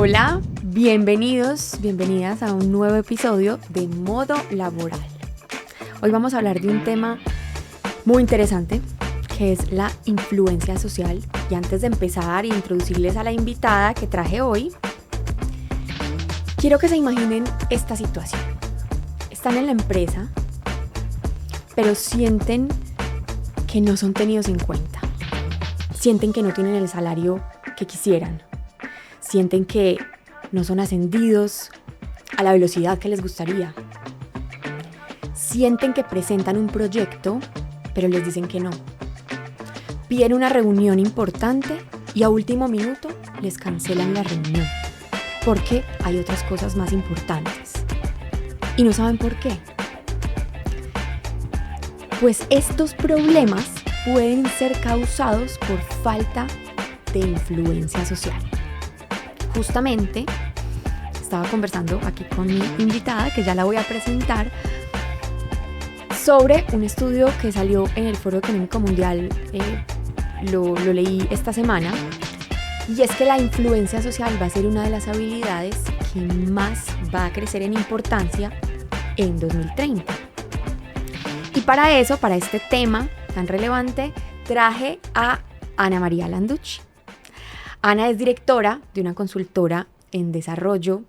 Hola, bienvenidos, bienvenidas a un nuevo episodio de Modo Laboral. Hoy vamos a hablar de un tema muy interesante, que es la influencia social. Y antes de empezar e introducirles a la invitada que traje hoy, quiero que se imaginen esta situación. Están en la empresa, pero sienten que no son tenidos en cuenta. Sienten que no tienen el salario que quisieran. Sienten que no son ascendidos a la velocidad que les gustaría. Sienten que presentan un proyecto, pero les dicen que no. Piden una reunión importante y a último minuto les cancelan la reunión, porque hay otras cosas más importantes. Y no saben por qué. Pues estos problemas pueden ser causados por falta de influencia social. Justamente estaba conversando aquí con mi invitada, que ya la voy a presentar, sobre un estudio que salió en el Foro Económico Mundial, lo leí esta semana, y es que la influencia social va a ser una de las habilidades que más va a crecer en importancia en 2030. Y para eso, para este tema tan relevante, traje a Ana María Landucci. Ana es directora de una consultora en desarrollo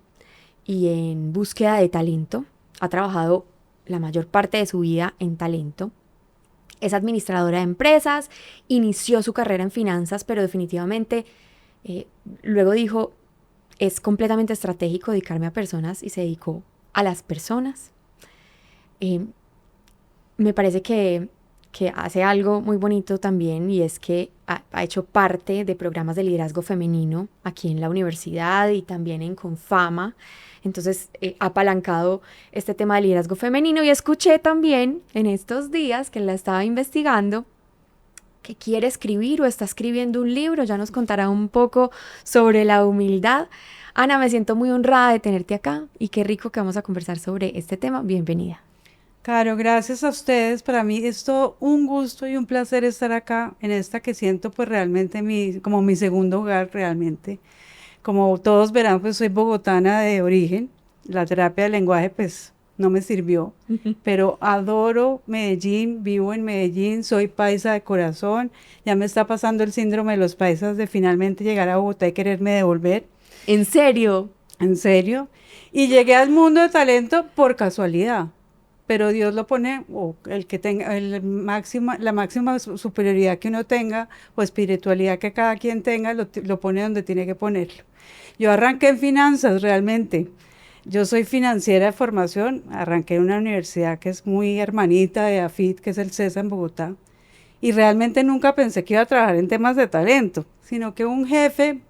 y en búsqueda de talento. Ha trabajado la mayor parte de su vida en talento. Es administradora de empresas, inició su carrera en finanzas, pero definitivamente luego dijo, es completamente estratégico dedicarme a personas, y se dedicó a las personas. Me parece que hace algo muy bonito también, y es que ha hecho parte de programas de liderazgo femenino aquí en la universidad y también en Confama. Entonces ha apalancado este tema de liderazgo femenino, y escuché también en estos días que la estaba investigando que quiere escribir o está escribiendo un libro. Ya nos contará un poco sobre la humildad. Ana, me siento muy honrada de tenerte acá y qué rico que vamos a conversar sobre este tema. Bienvenida. Caro, gracias a ustedes. Para mí es todo un gusto y un placer estar acá en esta que siento pues realmente como mi segundo hogar realmente. Como todos verán, pues soy bogotana de origen. La terapia del lenguaje pues no me sirvió, pero adoro Medellín, vivo en Medellín, soy paisa de corazón. Ya me está pasando el síndrome de los paisas de finalmente llegar a Bogotá y quererme devolver. ¿En serio? ¿En serio? Y llegué al mundo de talento por casualidad. Pero Dios lo pone, o el que tenga la máxima superioridad que uno tenga, o espiritualidad que cada quien tenga, lo pone donde tiene que ponerlo. Yo arranqué en finanzas realmente. Yo soy financiera de formación, arranqué en una universidad que es muy hermanita de AFIT, que es el CESA en Bogotá, y realmente nunca pensé que iba a trabajar en temas de talento, sino que un jefe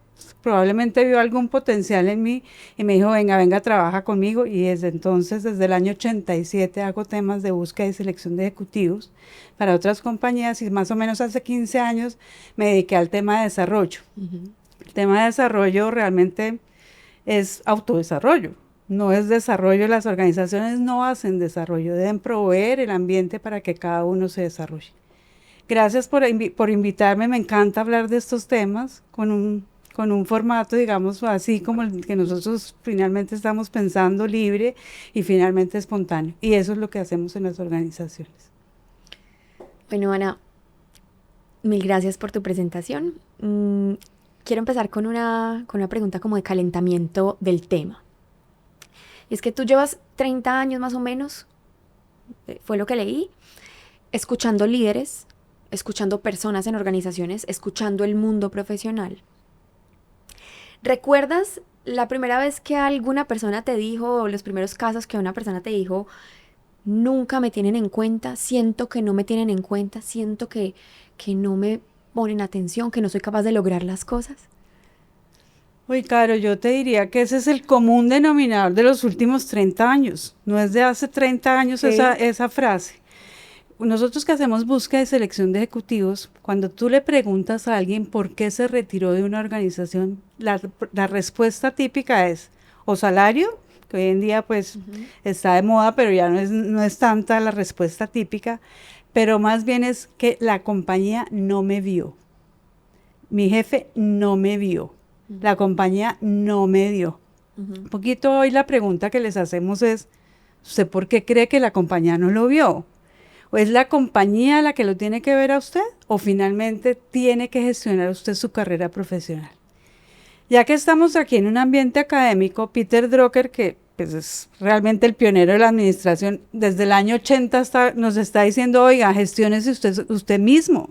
probablemente vio algún potencial en mí y me dijo, venga, trabaja conmigo. Y desde entonces, desde el año 87, hago temas de búsqueda y selección de ejecutivos para otras compañías, y más o menos hace 15 años me dediqué al tema de desarrollo. El tema de desarrollo realmente es autodesarrollo, no es desarrollo. Las organizaciones no hacen desarrollo, deben proveer el ambiente para que cada uno se desarrolle. Gracias por invitarme, me encanta hablar de estos temas con un formato, digamos, así como el que nosotros finalmente estamos pensando, libre y finalmente espontáneo. Y eso es lo que hacemos en las organizaciones. Bueno, Ana, mil gracias por tu presentación. Quiero empezar con una pregunta como de calentamiento del tema. Y es que tú llevas 30 años más o menos, fue lo que leí, escuchando líderes, escuchando personas en organizaciones, escuchando el mundo profesional. ¿Recuerdas la primera vez que alguna persona te dijo, o los primeros casos que una persona te dijo, nunca me tienen en cuenta, siento que no me tienen en cuenta, siento que no me ponen atención, que no soy capaz de lograr las cosas? Uy, Caro, yo te diría que ese es el común denominador de los últimos 30 años, no es de hace 30 años Sí. esa frase. Nosotros que hacemos búsqueda y selección de ejecutivos, cuando tú le preguntas a alguien por qué se retiró de una organización, la respuesta típica es o salario, que hoy en día pues está de moda, pero ya no es tanta la respuesta típica, pero más bien es que la compañía no me vio, mi jefe no me vio. La compañía no me dio. Un poquito hoy la pregunta que les hacemos es, ¿usted por qué cree que la compañía no lo vio? ¿O es la compañía la que lo tiene que ver a usted? ¿O finalmente tiene que gestionar usted su carrera profesional? Ya que estamos aquí en un ambiente académico, Peter Drucker, que pues, es realmente el pionero de la administración, desde el año 80 nos está diciendo, oiga, gestiónese usted mismo.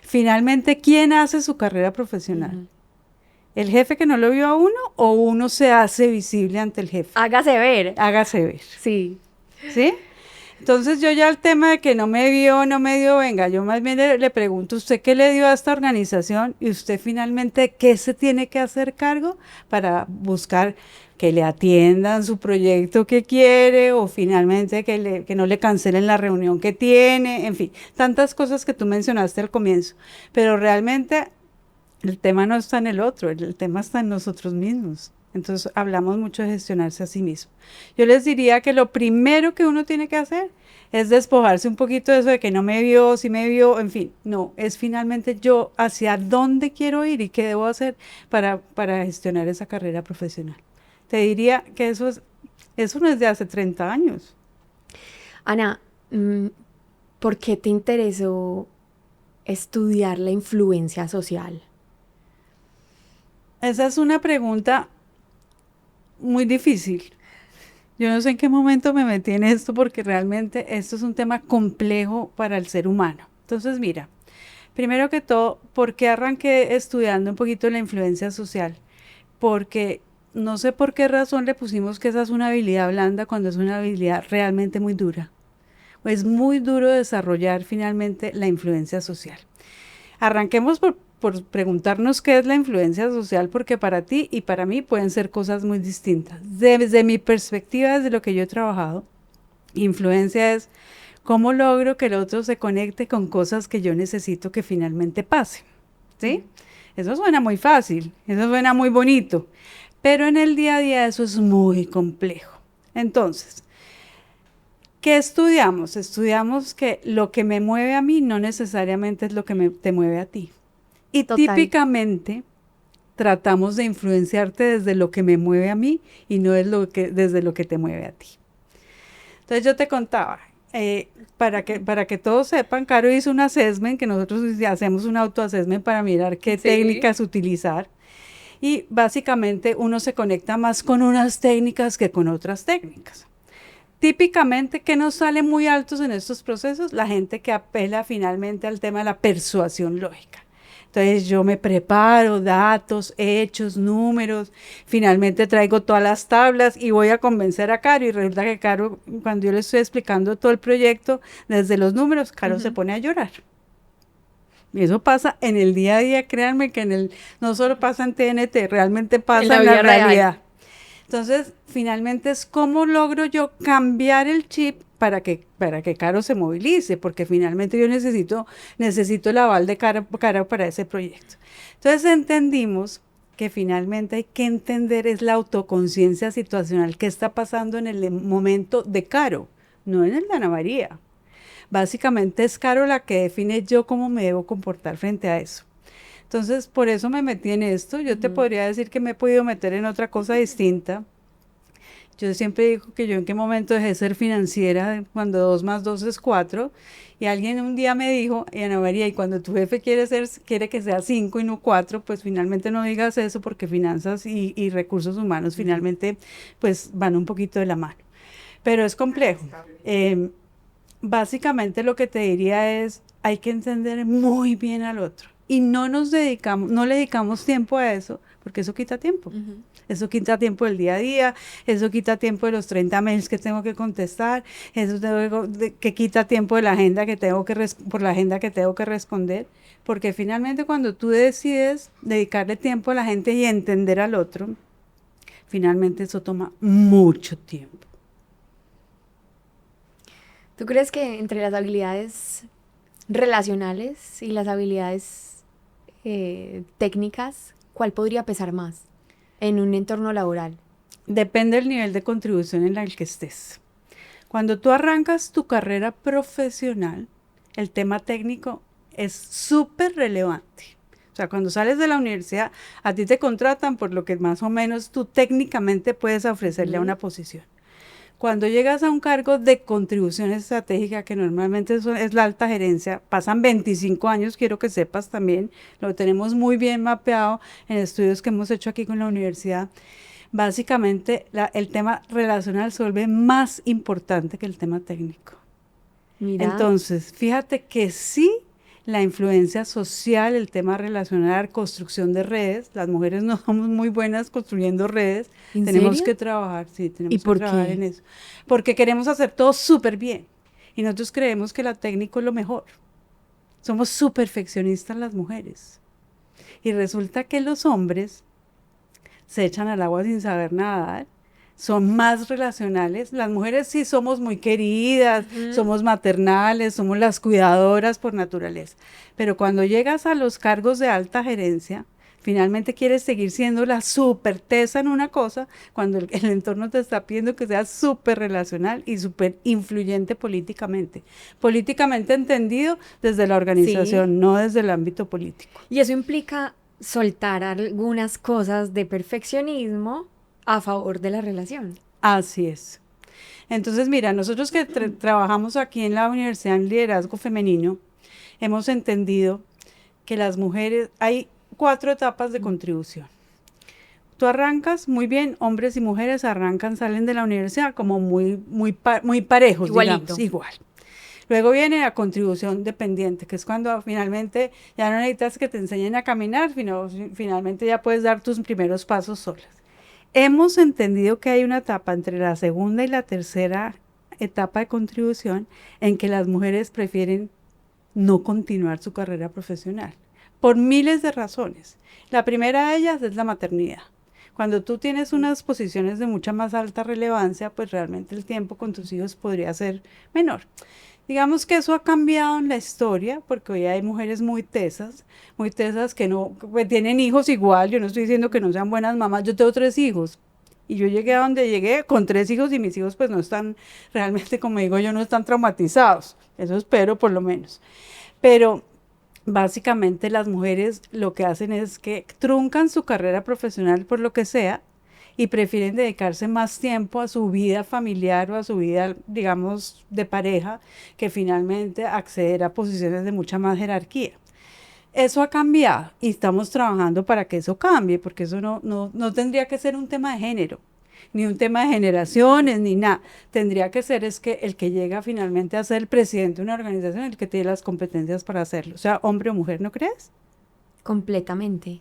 Finalmente, ¿quién hace su carrera profesional? ¿El jefe que no lo vio a uno o uno se hace visible ante el jefe? Hágase ver. Hágase ver. Sí. ¿Sí? Entonces yo ya el tema de que no me dio, venga, yo más bien le pregunto, ¿usted qué le dio a esta organización? Y usted finalmente, ¿qué se tiene que hacer cargo para buscar que le atiendan su proyecto que quiere o finalmente que no le cancelen la reunión que tiene? En fin, tantas cosas que tú mencionaste al comienzo. Pero realmente el tema no está en el otro, el tema está en nosotros mismos. Entonces hablamos mucho de gestionarse a sí mismo. Yo les diría que lo primero que uno tiene que hacer es despojarse un poquito de eso de que no me vio, si me vio, en fin. No, es finalmente yo hacia dónde quiero ir y qué debo hacer para gestionar esa carrera profesional. Te diría que eso no es de hace 30 años. Ana, ¿por qué te interesó estudiar la influencia social? Esa es una pregunta muy difícil. Yo no sé en qué momento me metí en esto porque realmente esto es un tema complejo para el ser humano. Entonces, mira, primero que todo, ¿por qué arranqué estudiando un poquito la influencia social? Porque no sé por qué razón le pusimos que esa es una habilidad blanda cuando es una habilidad realmente muy dura. Es muy duro desarrollar finalmente la influencia social. Arranquemos por preguntarnos qué es la influencia social, porque para ti y para mí pueden ser cosas muy distintas. Desde mi perspectiva, desde lo que yo he trabajado, influencia es cómo logro que el otro se conecte con cosas que yo necesito que finalmente pasen, ¿sí? Eso suena muy fácil, eso suena muy bonito, pero en el día a día eso es muy complejo. Entonces, ¿qué estudiamos? Estudiamos que lo que me mueve a mí no necesariamente es lo que te mueve a ti. Y Total. típicamente tratamos de influenciarte desde lo que me mueve a mí y no es desde lo que te mueve a ti. Entonces yo te contaba, para que todos sepan, Caro hizo un assessment, que nosotros hacemos un auto-assessment para mirar qué técnicas utilizar. Y básicamente uno se conecta más con unas técnicas que con otras técnicas. Típicamente, ¿qué nos sale muy altos en estos procesos? La gente que apela finalmente al tema de la persuasión lógica. Entonces yo me preparo datos, hechos, números, finalmente traigo todas las tablas y voy a convencer a Caro, y resulta que Caro, cuando yo le estoy explicando todo el proyecto, desde los números, Caro se pone a llorar. Y eso pasa en el día a día, créanme que no solo pasa en TNT, realmente pasa en la realidad. Entonces, finalmente es cómo logro yo cambiar el chip para que Caro se movilice, porque finalmente yo necesito el aval de Caro para ese proyecto. Entonces entendimos que finalmente hay que entender es la autoconciencia situacional que está pasando en el momento de Caro, no en el de Ana María. Básicamente es Caro la que define yo cómo me debo comportar frente a eso. Entonces, por eso me metí en esto. Yo te podría decir que me he podido meter en otra cosa distinta. Yo siempre digo que yo en qué momento dejé de ser financiera cuando 2 más 2 es 4. Y alguien un día me dijo, Ana María, y cuando tu jefe quiere que sea 5 y no 4, pues finalmente no digas eso porque finanzas y recursos humanos finalmente pues van un poquito de la mano. Pero es complejo. Básicamente lo que te diría es, hay que entender muy bien al otro. Y no le dedicamos tiempo a eso, porque eso quita tiempo. Eso quita tiempo del día a día, eso quita tiempo de los 30 mails que tengo que contestar, eso que quita tiempo de la agenda por la agenda que tengo que responder, porque finalmente cuando tú decides dedicarle tiempo a la gente y entender al otro, finalmente eso toma mucho tiempo. ¿Tú crees que entre las habilidades relacionales y las habilidades técnicas, cuál podría pesar más en un entorno laboral? Depende del nivel de contribución en el que estés. Cuando tú arrancas tu carrera profesional, el tema técnico es súper relevante. O sea, cuando sales de la universidad, a ti te contratan por lo que más o menos tú técnicamente puedes ofrecerle a una posición. Cuando llegas a un cargo de contribución estratégica, que normalmente es la alta gerencia, pasan 25 años, quiero que sepas también, lo tenemos muy bien mapeado en estudios que hemos hecho aquí con la universidad. Básicamente, el tema relacional se vuelve más importante que el tema técnico. Mira. Entonces, fíjate que sí, la influencia social, el tema relacional, construcción de redes, las mujeres no somos muy buenas construyendo redes, tenemos que trabajar, sí, tenemos que trabajar en eso, porque queremos hacer todo súper bien, y nosotros creemos que la técnico es lo mejor, somos súper perfeccionistas las mujeres, y resulta que los hombres se echan al agua sin saber nadar, son más relacionales. Las mujeres sí somos muy queridas, somos maternales, somos las cuidadoras por naturaleza. Pero cuando llegas a los cargos de alta gerencia, finalmente quieres seguir siendo la súper tesa en una cosa, cuando el entorno te está pidiendo que seas súper relacional y súper influyente políticamente. Políticamente entendido desde la organización, no desde el ámbito político. Y eso implica soltar algunas cosas de perfeccionismo a favor de la relación. Así es. Entonces, mira, nosotros que trabajamos aquí en la Universidad en Liderazgo Femenino, hemos entendido que las mujeres, hay 4 etapas de contribución. Tú arrancas muy bien, hombres y mujeres arrancan, salen de la universidad como muy parejos, igualito, digamos, igual. Luego viene la contribución dependiente, que es cuando finalmente ya no necesitas que te enseñen a caminar, sino finalmente ya puedes dar tus primeros pasos solas. Hemos entendido que hay una etapa entre la segunda y la tercera etapa de contribución en que las mujeres prefieren no continuar su carrera profesional, por miles de razones. La primera de ellas es la maternidad. Cuando tú tienes unas posiciones de mucha más alta relevancia, pues realmente el tiempo con tus hijos podría ser menor. Digamos que eso ha cambiado en la historia, porque hoy hay mujeres muy tesas que no pues tienen hijos igual. Yo no estoy diciendo que no sean buenas mamás, yo tengo 3 hijos. Y yo llegué a donde llegué con 3 hijos y mis hijos pues no están, realmente como digo yo, no están traumatizados. Eso espero por lo menos. Pero básicamente las mujeres lo que hacen es que truncan su carrera profesional por lo que sea, y prefieren dedicarse más tiempo a su vida familiar o a su vida, digamos, de pareja, que finalmente acceder a posiciones de mucha más jerarquía. Eso ha cambiado y estamos trabajando para que eso cambie, porque eso no tendría que ser un tema de género, ni un tema de generaciones, ni nada. Tendría que ser es que el que llega finalmente a ser el presidente de una organización, el que tiene las competencias para hacerlo, o sea, hombre o mujer, ¿no crees? Completamente,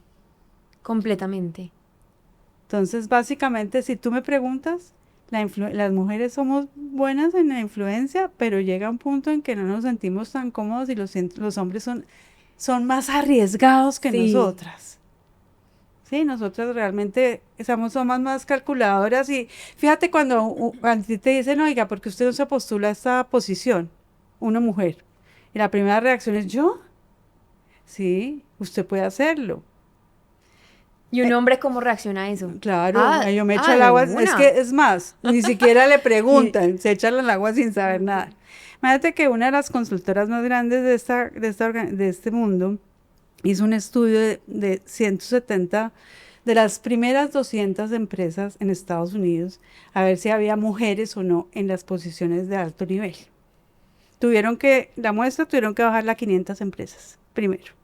completamente. Entonces, básicamente, si tú me preguntas, las mujeres somos buenas en la influencia, pero llega un punto en que no nos sentimos tan cómodos y los hombres son más arriesgados que nosotras. Sí, nosotras realmente somos más calculadoras, y fíjate cuando a ti te dicen, oiga, ¿por qué usted no se postula a esta posición? Una mujer. Y la primera reacción es, ¿yo? Sí, usted puede hacerlo. ¿Y un hombre cómo reacciona a eso? Claro, yo me echo al agua, es que es más, ni siquiera le preguntan, se echan al agua sin saber nada. Imagínate que una de las consultoras más grandes de este mundo hizo un estudio de 170, de las primeras 200 empresas en Estados Unidos, a ver si había mujeres o no en las posiciones de alto nivel. Tuvieron que bajarla a 500 empresas, primero.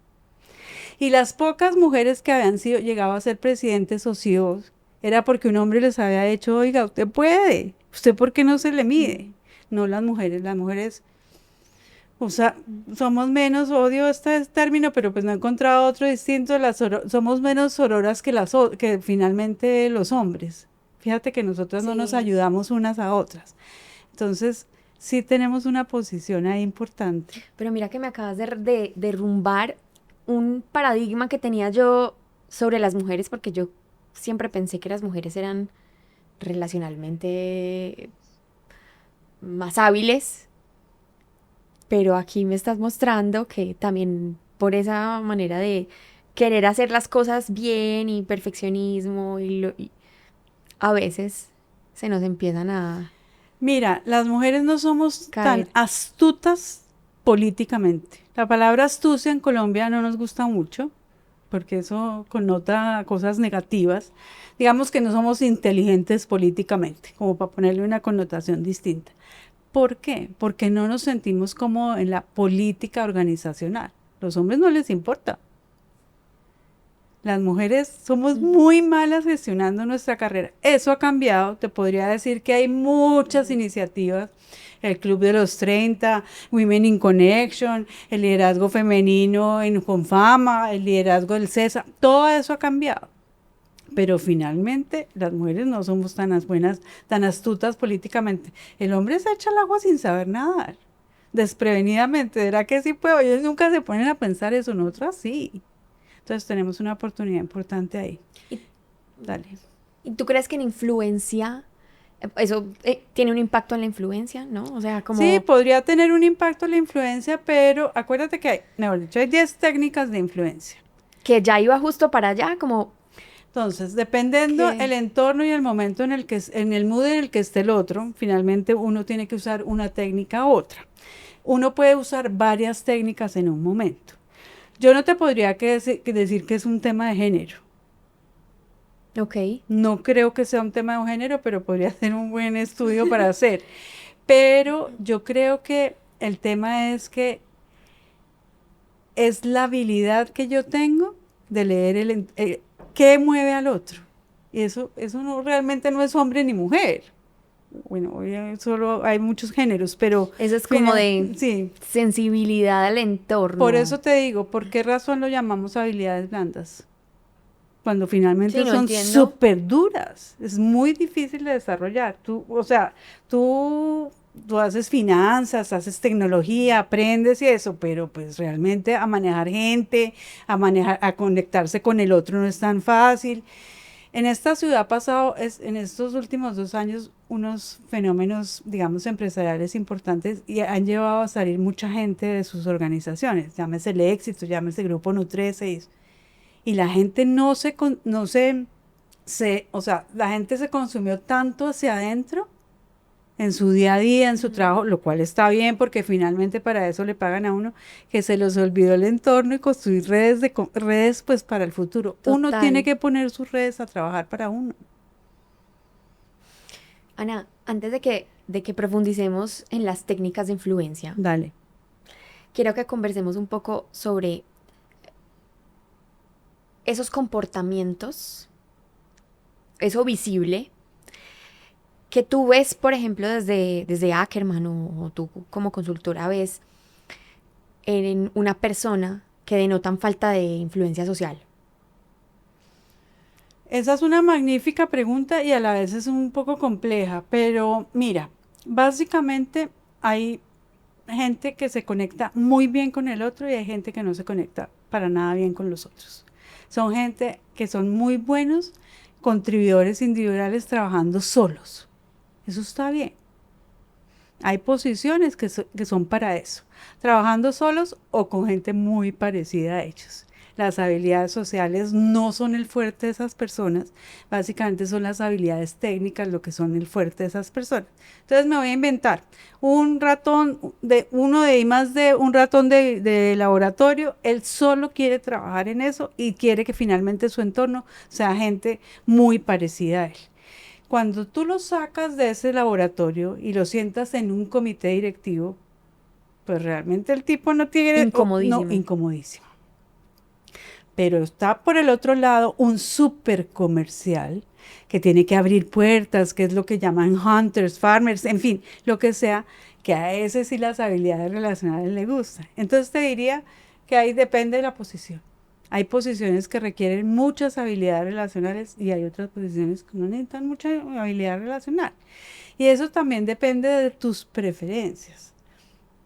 Y las pocas mujeres que habían llegado a ser presidentes o CEOs, era porque un hombre les había dicho, oiga, usted puede, ¿usted por qué no se le mide? No las mujeres, o sea, somos menos, odio este término, pero pues no he encontrado otro distinto, somos menos sororas que finalmente los hombres. Fíjate que nosotras no nos ayudamos unas a otras. Entonces, sí tenemos una posición ahí importante. Pero mira que me acabas de derrumbar un paradigma que tenía yo sobre las mujeres, porque yo siempre pensé que las mujeres eran relacionalmente más hábiles, pero aquí me estás mostrando que también por esa manera de querer hacer las cosas bien y perfeccionismo y a veces se nos empiezan a... Mira, las mujeres no somos tan astutas políticamente. La palabra astucia en Colombia no nos gusta mucho, porque eso connota cosas negativas. Digamos que no somos inteligentes políticamente, como para ponerle una connotación distinta. ¿Por qué? Porque no nos sentimos como en la política organizacional. Los hombres no les importa. Las mujeres somos muy malas gestionando nuestra carrera. Eso ha cambiado. Te podría decir que hay muchas iniciativas. El Club de los 30, Women in Connection, el liderazgo femenino en Confama, el liderazgo del CESA. Todo eso ha cambiado. Pero finalmente las mujeres no somos tan buenas, tan astutas políticamente. El hombre se echa al agua sin saber nadar. Desprevenidamente. ¿Será que sí puedo? Ellos nunca se ponen a pensar eso. Nosotras sí. Entonces tenemos una oportunidad importante ahí. Dale. ¿Y tú crees que en influencia, eso tiene un impacto en la influencia, ¿no? O sea, como... Sí, podría tener un impacto en la influencia, pero acuérdate que hay 10 técnicas de influencia. Que ya iba justo para allá, como... Entonces, dependiendo el entorno y el momento en el mood en el que esté el otro, finalmente uno tiene que usar una técnica u otra. Uno puede usar varias técnicas en un momento. Yo no te podría decir que es un tema de género. Ok. No creo que sea un tema de género, pero podría ser un buen estudio para hacer. Pero yo creo que el tema es que es la habilidad que yo tengo de leer qué mueve al otro. Y eso no, realmente no es hombre ni mujer. Bueno, hoy solo hay muchos géneros, pero... Eso es como de sí. sensibilidad al entorno. Por eso te digo, ¿por qué razón lo llamamos habilidades blandas? Cuando finalmente Sí, no son entiendo. súper duras. Es muy difícil de desarrollar. Tú haces finanzas, haces tecnología, aprendes y eso, pero pues realmente a manejar gente, a conectarse con el otro no es tan fácil. En esta ciudad ha pasado, en estos últimos 2 años, unos fenómenos, digamos, empresariales importantes y han llevado a salir mucha gente de sus organizaciones, llámese el Éxito, llámese Grupo Nutrese, y la gente la gente se consumió tanto hacia adentro en su día a día, en su trabajo, lo cual está bien porque finalmente para eso le pagan a uno, que se les olvidó el entorno y construir redes pues para el futuro. Total. Uno tiene que poner sus redes a trabajar para uno. Ana, antes de que profundicemos en las técnicas de influencia, Dale. quiero que conversemos un poco sobre esos comportamientos, eso visible, que tú ves, por ejemplo, desde Ackerman o tú como consultora ves en una persona que denotan falta de influencia social. Esa es una magnífica pregunta y a la vez es un poco compleja, pero mira, básicamente hay gente que se conecta muy bien con el otro y hay gente que no se conecta para nada bien con los otros. Son gente que son muy buenos contribuidores individuales trabajando solos. Eso está bien. Hay posiciones que son para eso, trabajando solos o con gente muy parecida a ellos. Las habilidades sociales no son el fuerte de esas personas, básicamente son las habilidades técnicas lo que son el fuerte de esas personas. Entonces me voy a inventar un ratón un ratón de laboratorio, él solo quiere trabajar en eso y quiere que finalmente su entorno sea gente muy parecida a él. Cuando tú lo sacas de ese laboratorio y lo sientas en un comité directivo, pues realmente el tipo no tiene... Incomodísimo. No, incomodísimo. Pero está por el otro lado un súper comercial que tiene que abrir puertas, que es lo que llaman hunters, farmers, en fin, lo que sea, que a ese sí las habilidades relacionales le gustan. Entonces te diría que ahí depende de la posición. Hay posiciones que requieren muchas habilidades relacionales y hay otras posiciones que no necesitan mucha habilidad relacional. Y eso también depende de tus preferencias.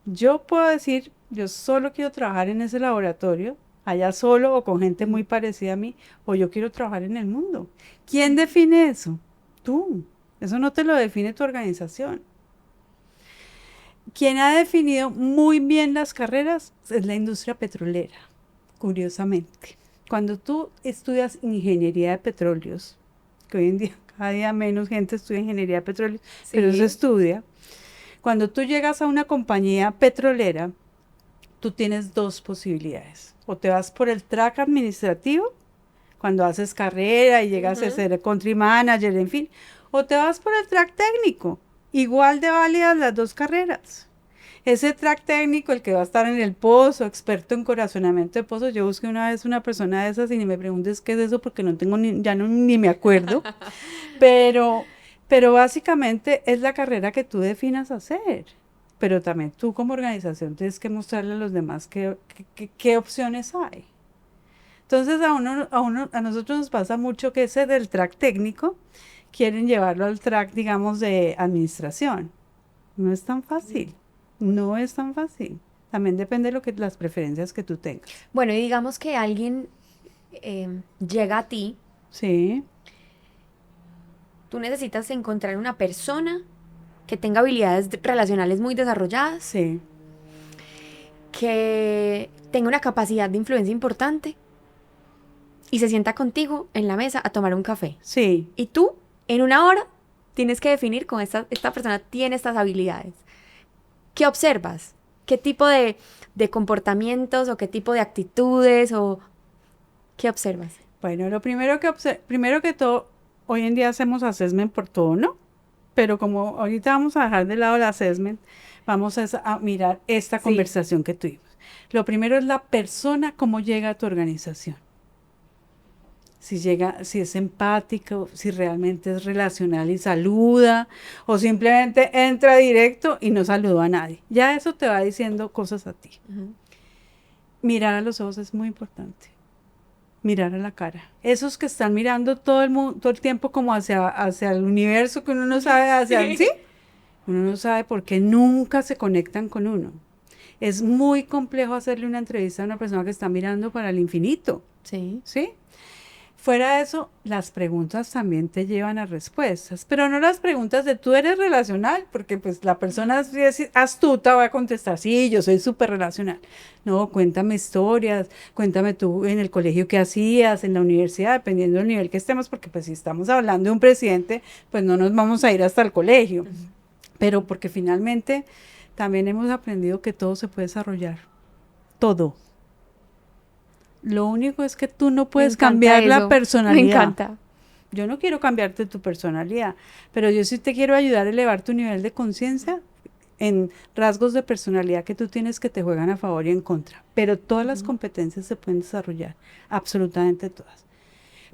Yo puedo decir, yo solo quiero trabajar en ese laboratorio, allá solo o con gente muy parecida a mí, o yo quiero trabajar en el mundo. ¿Quién define eso? Tú. Eso no te lo define tu organización. Quien ha definido muy bien las carreras es la industria petrolera. Curiosamente, cuando tú estudias ingeniería de petróleos, que hoy en día cada día menos gente estudia ingeniería de petróleos, sí, pero se estudia, cuando tú llegas a una compañía petrolera, tú tienes 2 posibilidades. o te vas por el track administrativo, cuando haces carrera y llegas a ser country manager, en fin, o te vas por el track técnico, igual de válidas las dos carreras. Ese track técnico, el que va a estar en el pozo, experto en corazonamiento de pozos. Yo busqué una vez una persona de esas y ni me preguntes qué es eso porque no tengo ni me acuerdo. Pero básicamente es la carrera que tú definas hacer. Pero también tú como organización tienes que mostrarle a los demás qué opciones hay. Entonces a nosotros nos pasa mucho que ese del track técnico quieren llevarlo al track, digamos, de administración. No es tan fácil. No es tan fácil. También depende de las preferencias que tú tengas. Bueno, y digamos que alguien llega a ti. Sí. Tú necesitas encontrar una persona que tenga habilidades relacionales muy desarrolladas. Sí. Que tenga una capacidad de influencia importante. Y se sienta contigo en la mesa a tomar un café. Sí. Y tú, en una hora, tienes que definir cómo esta persona tiene estas habilidades. ¿Qué observas? ¿Qué tipo de comportamientos o qué tipo de actitudes o qué observas? Bueno, lo primero que todo, hoy en día hacemos assessment por todo, ¿no? Pero como ahorita vamos a dejar de lado el assessment, vamos a mirar esta conversación que tuvimos. Lo primero es la persona, cómo llega a tu organización. Si es empático, si realmente es relacional y saluda, o simplemente entra directo y no saluda a nadie. Ya eso te va diciendo cosas a ti. Mirar a los ojos es muy importante. Mirar a la cara. Esos que están mirando todo el tiempo como hacia el universo, que uno no sabe hacia ¿sí? Uno no sabe por qué nunca se conectan con uno. Es muy complejo hacerle una entrevista a una persona que está mirando para el infinito. Sí. ¿Sí? Fuera de eso, las preguntas también te llevan a respuestas, pero no las preguntas de tú eres relacional, porque pues la persona si es astuta va a contestar, sí, yo soy súper relacional. No, cuéntame historias, cuéntame tú en el colegio qué hacías, en la universidad, dependiendo del nivel que estemos, porque pues si estamos hablando de un presidente, pues no nos vamos a ir hasta el colegio, pero porque finalmente también hemos aprendido que todo se puede desarrollar, todo. Lo único es que tú no puedes cambiar la personalidad. Me encanta. Yo no quiero cambiarte tu personalidad, pero yo sí te quiero ayudar a elevar tu nivel de conciencia en rasgos de personalidad que tú tienes que te juegan a favor y en contra. Pero todas las competencias se pueden desarrollar, absolutamente todas.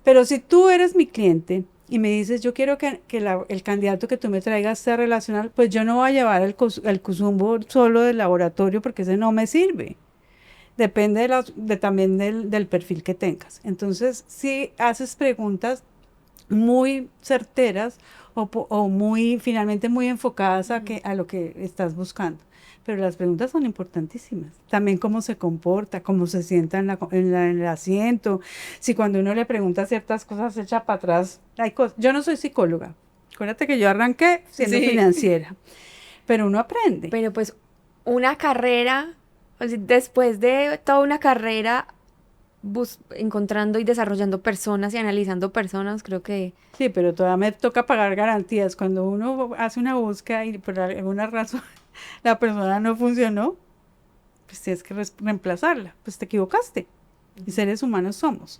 Pero si tú eres mi cliente y me dices, yo quiero que el candidato que tú me traigas sea relacional, pues yo no voy a llevar el cuzumbo solo del laboratorio porque ese no me sirve. Depende también del perfil que tengas. Entonces, si haces preguntas muy certeras o finalmente muy enfocadas a lo que estás buscando. Pero las preguntas son importantísimas. También cómo se comporta, cómo se sienta en el asiento. Si cuando uno le pregunta ciertas cosas se echa para atrás. Yo no soy psicóloga. Acuérdate que yo arranqué siendo financiera. Pero uno aprende. Pero pues una carrera... Después de toda una carrera encontrando y desarrollando personas y analizando personas, creo que... Sí, pero todavía me toca pagar garantías. Cuando uno hace una búsqueda y por alguna razón la persona no funcionó, pues tienes que reemplazarla. Pues te equivocaste. Y seres humanos somos.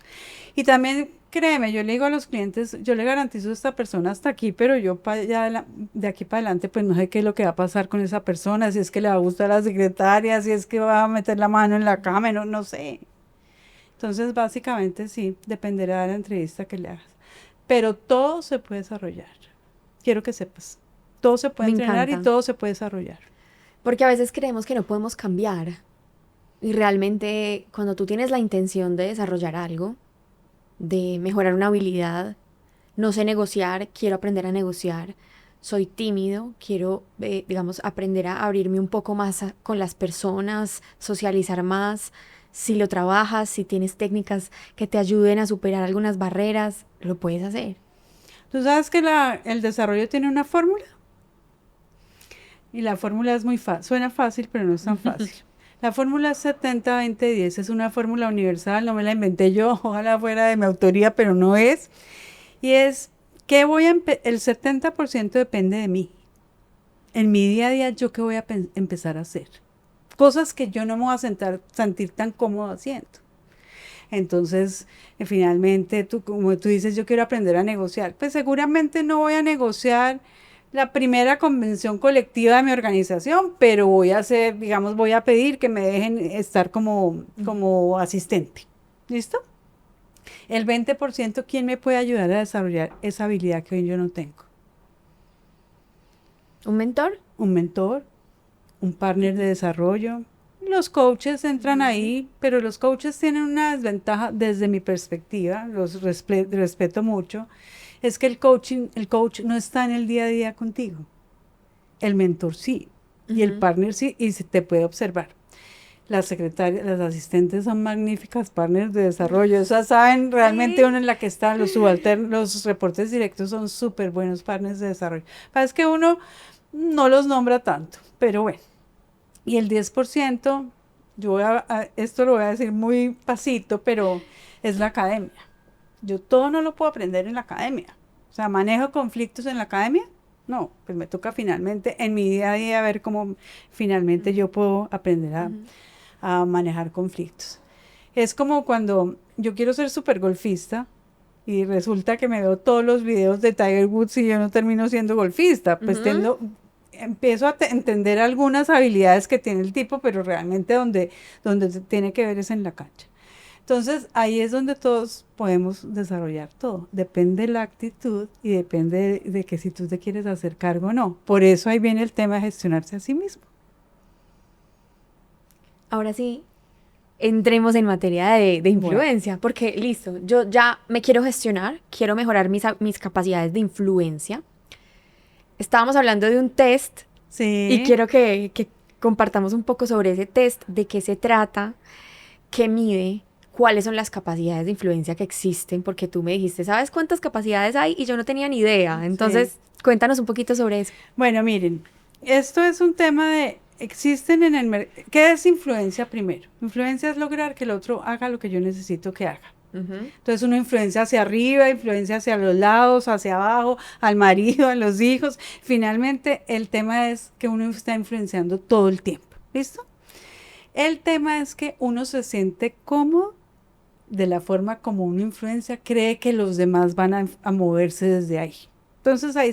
Y también, créeme, yo le digo a los clientes, yo le garantizo a esta persona hasta aquí, pero yo de aquí para adelante, pues no sé qué es lo que va a pasar con esa persona, si es que le va a gustar a la secretaria, si es que va a meter la mano en la cama, no sé. Entonces, básicamente sí, dependerá de la entrevista que le hagas. Pero todo se puede desarrollar. Quiero que sepas. Todo se puede entrenar y todo se puede desarrollar. Porque a veces creemos que no podemos cambiar. Y realmente cuando tú tienes la intención de desarrollar algo, de mejorar una habilidad, no sé negociar, quiero aprender a negociar, soy tímido, quiero, digamos, aprender a abrirme un poco más con las personas, socializar más, si lo trabajas, si tienes técnicas que te ayuden a superar algunas barreras, lo puedes hacer. ¿Tú sabes que el desarrollo tiene una fórmula? Y la fórmula es muy fácil, suena fácil, pero no es tan fácil. La fórmula 70-20-10 es una fórmula universal, no me la inventé yo, ojalá fuera de mi autoría, pero no es. Y es que el 70% depende de mí. En mi día a día, ¿yo qué voy a empezar a hacer? Cosas que yo no me voy a sentir tan cómodo haciendo. Entonces, finalmente, como tú dices, yo quiero aprender a negociar. Pues seguramente no voy a negociar la primera convención colectiva de mi organización, pero voy a hacer, digamos, voy a pedir que me dejen estar como asistente. ¿Listo? El 20%, ¿quién me puede ayudar a desarrollar esa habilidad que hoy yo no tengo? ¿Un mentor? Un mentor, un partner de desarrollo. Los coaches entran ahí, pero los coaches tienen una desventaja desde mi perspectiva, los respeto mucho, es que el coach no está en el día a día contigo. El mentor sí, y el partner sí, y se te puede observar. Las secretarias, las asistentes son magníficas partners de desarrollo. O sea, saben realmente uno en la que está. Los subalternos, los reportes directos son súper buenos partners de desarrollo. Parece que uno no los nombra tanto, pero bueno. Y el 10%, esto lo voy a decir muy pasito, pero es la academia. Yo todo no lo puedo aprender en la academia. O sea, manejo conflictos en la academia. No, pues me toca finalmente en mi día a día ver cómo finalmente yo puedo aprender a manejar conflictos. Es como cuando yo quiero ser súper golfista y resulta que me veo todos los videos de Tiger Woods y yo no termino siendo golfista. Pues empiezo a entender algunas habilidades que tiene el tipo, pero realmente donde tiene que ver es en la cancha. Entonces, ahí es donde todos podemos desarrollar todo. Depende de la actitud y depende de que si tú te quieres hacer cargo o no. Por eso ahí viene el tema de gestionarse a sí mismo. Ahora sí, entremos en materia de influencia, porque listo, yo ya me quiero gestionar, quiero mejorar mis capacidades de influencia. Estábamos hablando de un test y quiero que compartamos un poco sobre ese test, de qué se trata, qué mide, cuáles son las capacidades de influencia que existen, porque tú me dijiste, ¿sabes cuántas capacidades hay? Y yo no tenía ni idea. Entonces, cuéntanos un poquito sobre eso. Bueno, miren, esto es un tema existen en el mercado. ¿Qué es influencia primero? Influencia es lograr que el otro haga lo que yo necesito que haga. Entonces uno influencia hacia arriba, influencia hacia los lados, hacia abajo, al marido, a los hijos. Finalmente, el tema es que uno está influenciando todo el tiempo. ¿Listo? El tema es que uno se siente cómodo de la forma como uno influencia, cree que los demás van a moverse desde ahí. Entonces, ahí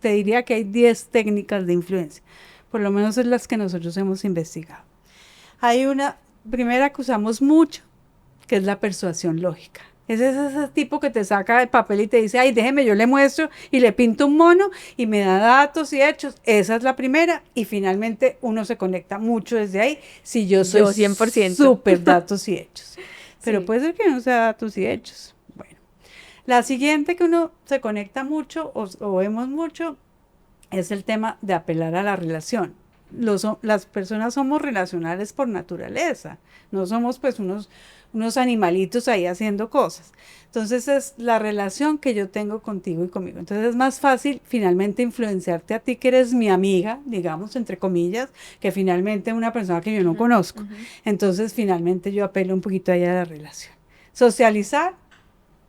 te diría que hay 10 técnicas de influencia, por lo menos es las que nosotros hemos investigado. Hay una primera que usamos mucho, que es la persuasión lógica. Es ese tipo que te saca el papel y te dice, ay, déjeme, yo le muestro y le pinto un mono y me da datos y hechos. Esa es la primera y finalmente uno se conecta mucho desde ahí. Si yo soy 100% súper datos y hechos. Pero puede ser que no sea datos y hechos. Bueno, la siguiente que uno se conecta mucho o vemos mucho es el tema de apelar a la relación. Las personas somos relacionales por naturaleza. No somos pues unos animalitos ahí haciendo cosas. Entonces es la relación que yo tengo contigo y conmigo. Entonces es más fácil finalmente influenciarte a ti que eres mi amiga, digamos, entre comillas, que finalmente una persona que yo no conozco. Entonces finalmente yo apelo un poquito ahí a la relación. Socializar,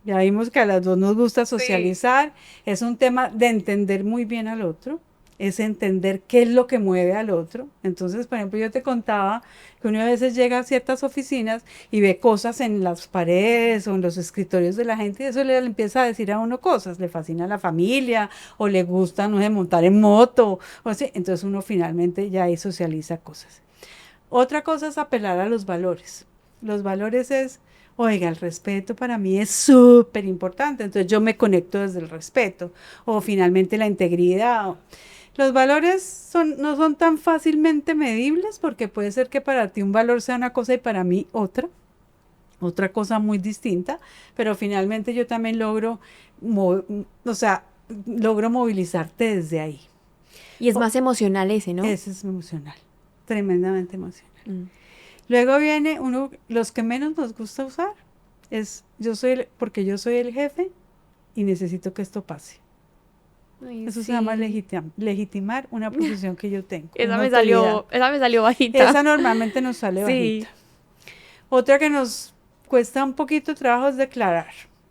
ya vimos que a las dos nos gusta socializar, es un tema de entender muy bien al otro. Es entender qué es lo que mueve al otro. Entonces, por ejemplo, yo te contaba que uno a veces llega a ciertas oficinas y ve cosas en las paredes o en los escritorios de la gente y eso le empieza a decir a uno cosas. Le fascina la familia o le gusta, no sé, montar en moto o así. Entonces uno finalmente ya ahí socializa cosas. Otra cosa es apelar a los valores. Los valores es, oiga, el respeto para mí es súper importante. Entonces yo me conecto desde el respeto o finalmente la integridad. Los valores no son tan fácilmente medibles porque puede ser que para ti un valor sea una cosa y para mí otra cosa muy distinta, pero finalmente yo también logro movilizarte desde ahí. Y es más emocional ese, ¿no? Ese es emocional, tremendamente emocional. Luego viene los que menos nos gusta usar, porque yo soy el jefe y necesito que esto pase. Ay, eso se llama legitimar una posición que yo tengo. Esa me salió bajita. Esa normalmente nos sale bajita. Otra que nos cuesta un poquito de trabajo es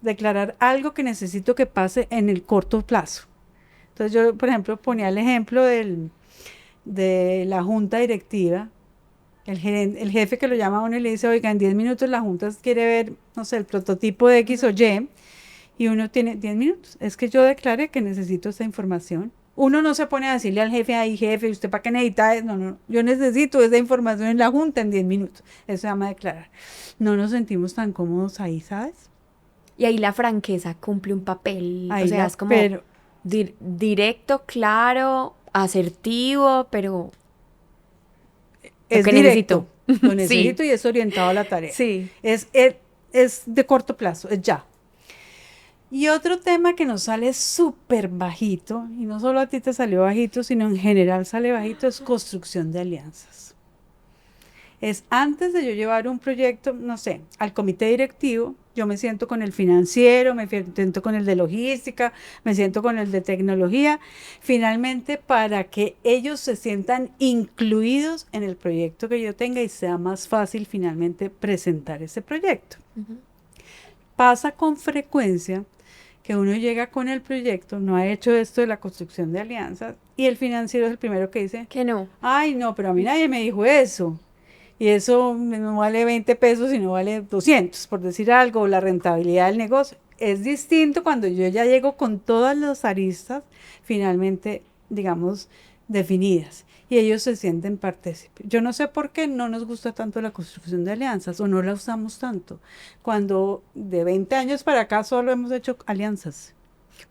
declarar algo que necesito que pase en el corto plazo. Entonces yo, por ejemplo, ponía el ejemplo de la junta directiva. el jefe que lo llama a uno y le dice, oiga, en 10 minutos la junta quiere ver, no sé, el prototipo de X o Y, y uno tiene 10 minutos. Es que yo declaré que necesito esta información. Uno no se pone a decirle al jefe, ay jefe, ¿usted para qué necesita? No, yo necesito esa información en la junta en 10 minutos. Eso se llama declarar. No nos sentimos tan cómodos ahí, ¿sabes? Y ahí la franqueza cumple un papel, Ahí o sea, la- es como pero directo, claro, asertivo, pero es que directo. necesito. Lo necesito y es orientado a la tarea. Sí. Es de corto plazo, es ya. Y otro tema que nos sale súper bajito, y no solo a ti te salió bajito, sino en general sale bajito, es construcción de alianzas. Es antes de yo llevar un proyecto, no sé, al comité directivo, yo me siento con el financiero, me siento con el de logística, me siento con el de tecnología, finalmente para que ellos se sientan incluidos en el proyecto que yo tenga y sea más fácil finalmente presentar ese proyecto. Pasa con frecuencia que uno llega con el proyecto, no ha hecho esto de la construcción de alianzas, y el financiero es el primero que dice, Que no. ay no, pero a mí nadie me dijo eso. Y eso no vale 20 pesos, sino vale 200, por decir algo, la rentabilidad del negocio. Es distinto cuando yo ya llego con todas las aristas finalmente, digamos, definidas. Y ellos se sienten partícipes. Yo no sé por qué no nos gusta tanto la construcción de alianzas o no la usamos tanto. Cuando de 20 años para acá solo hemos hecho alianzas.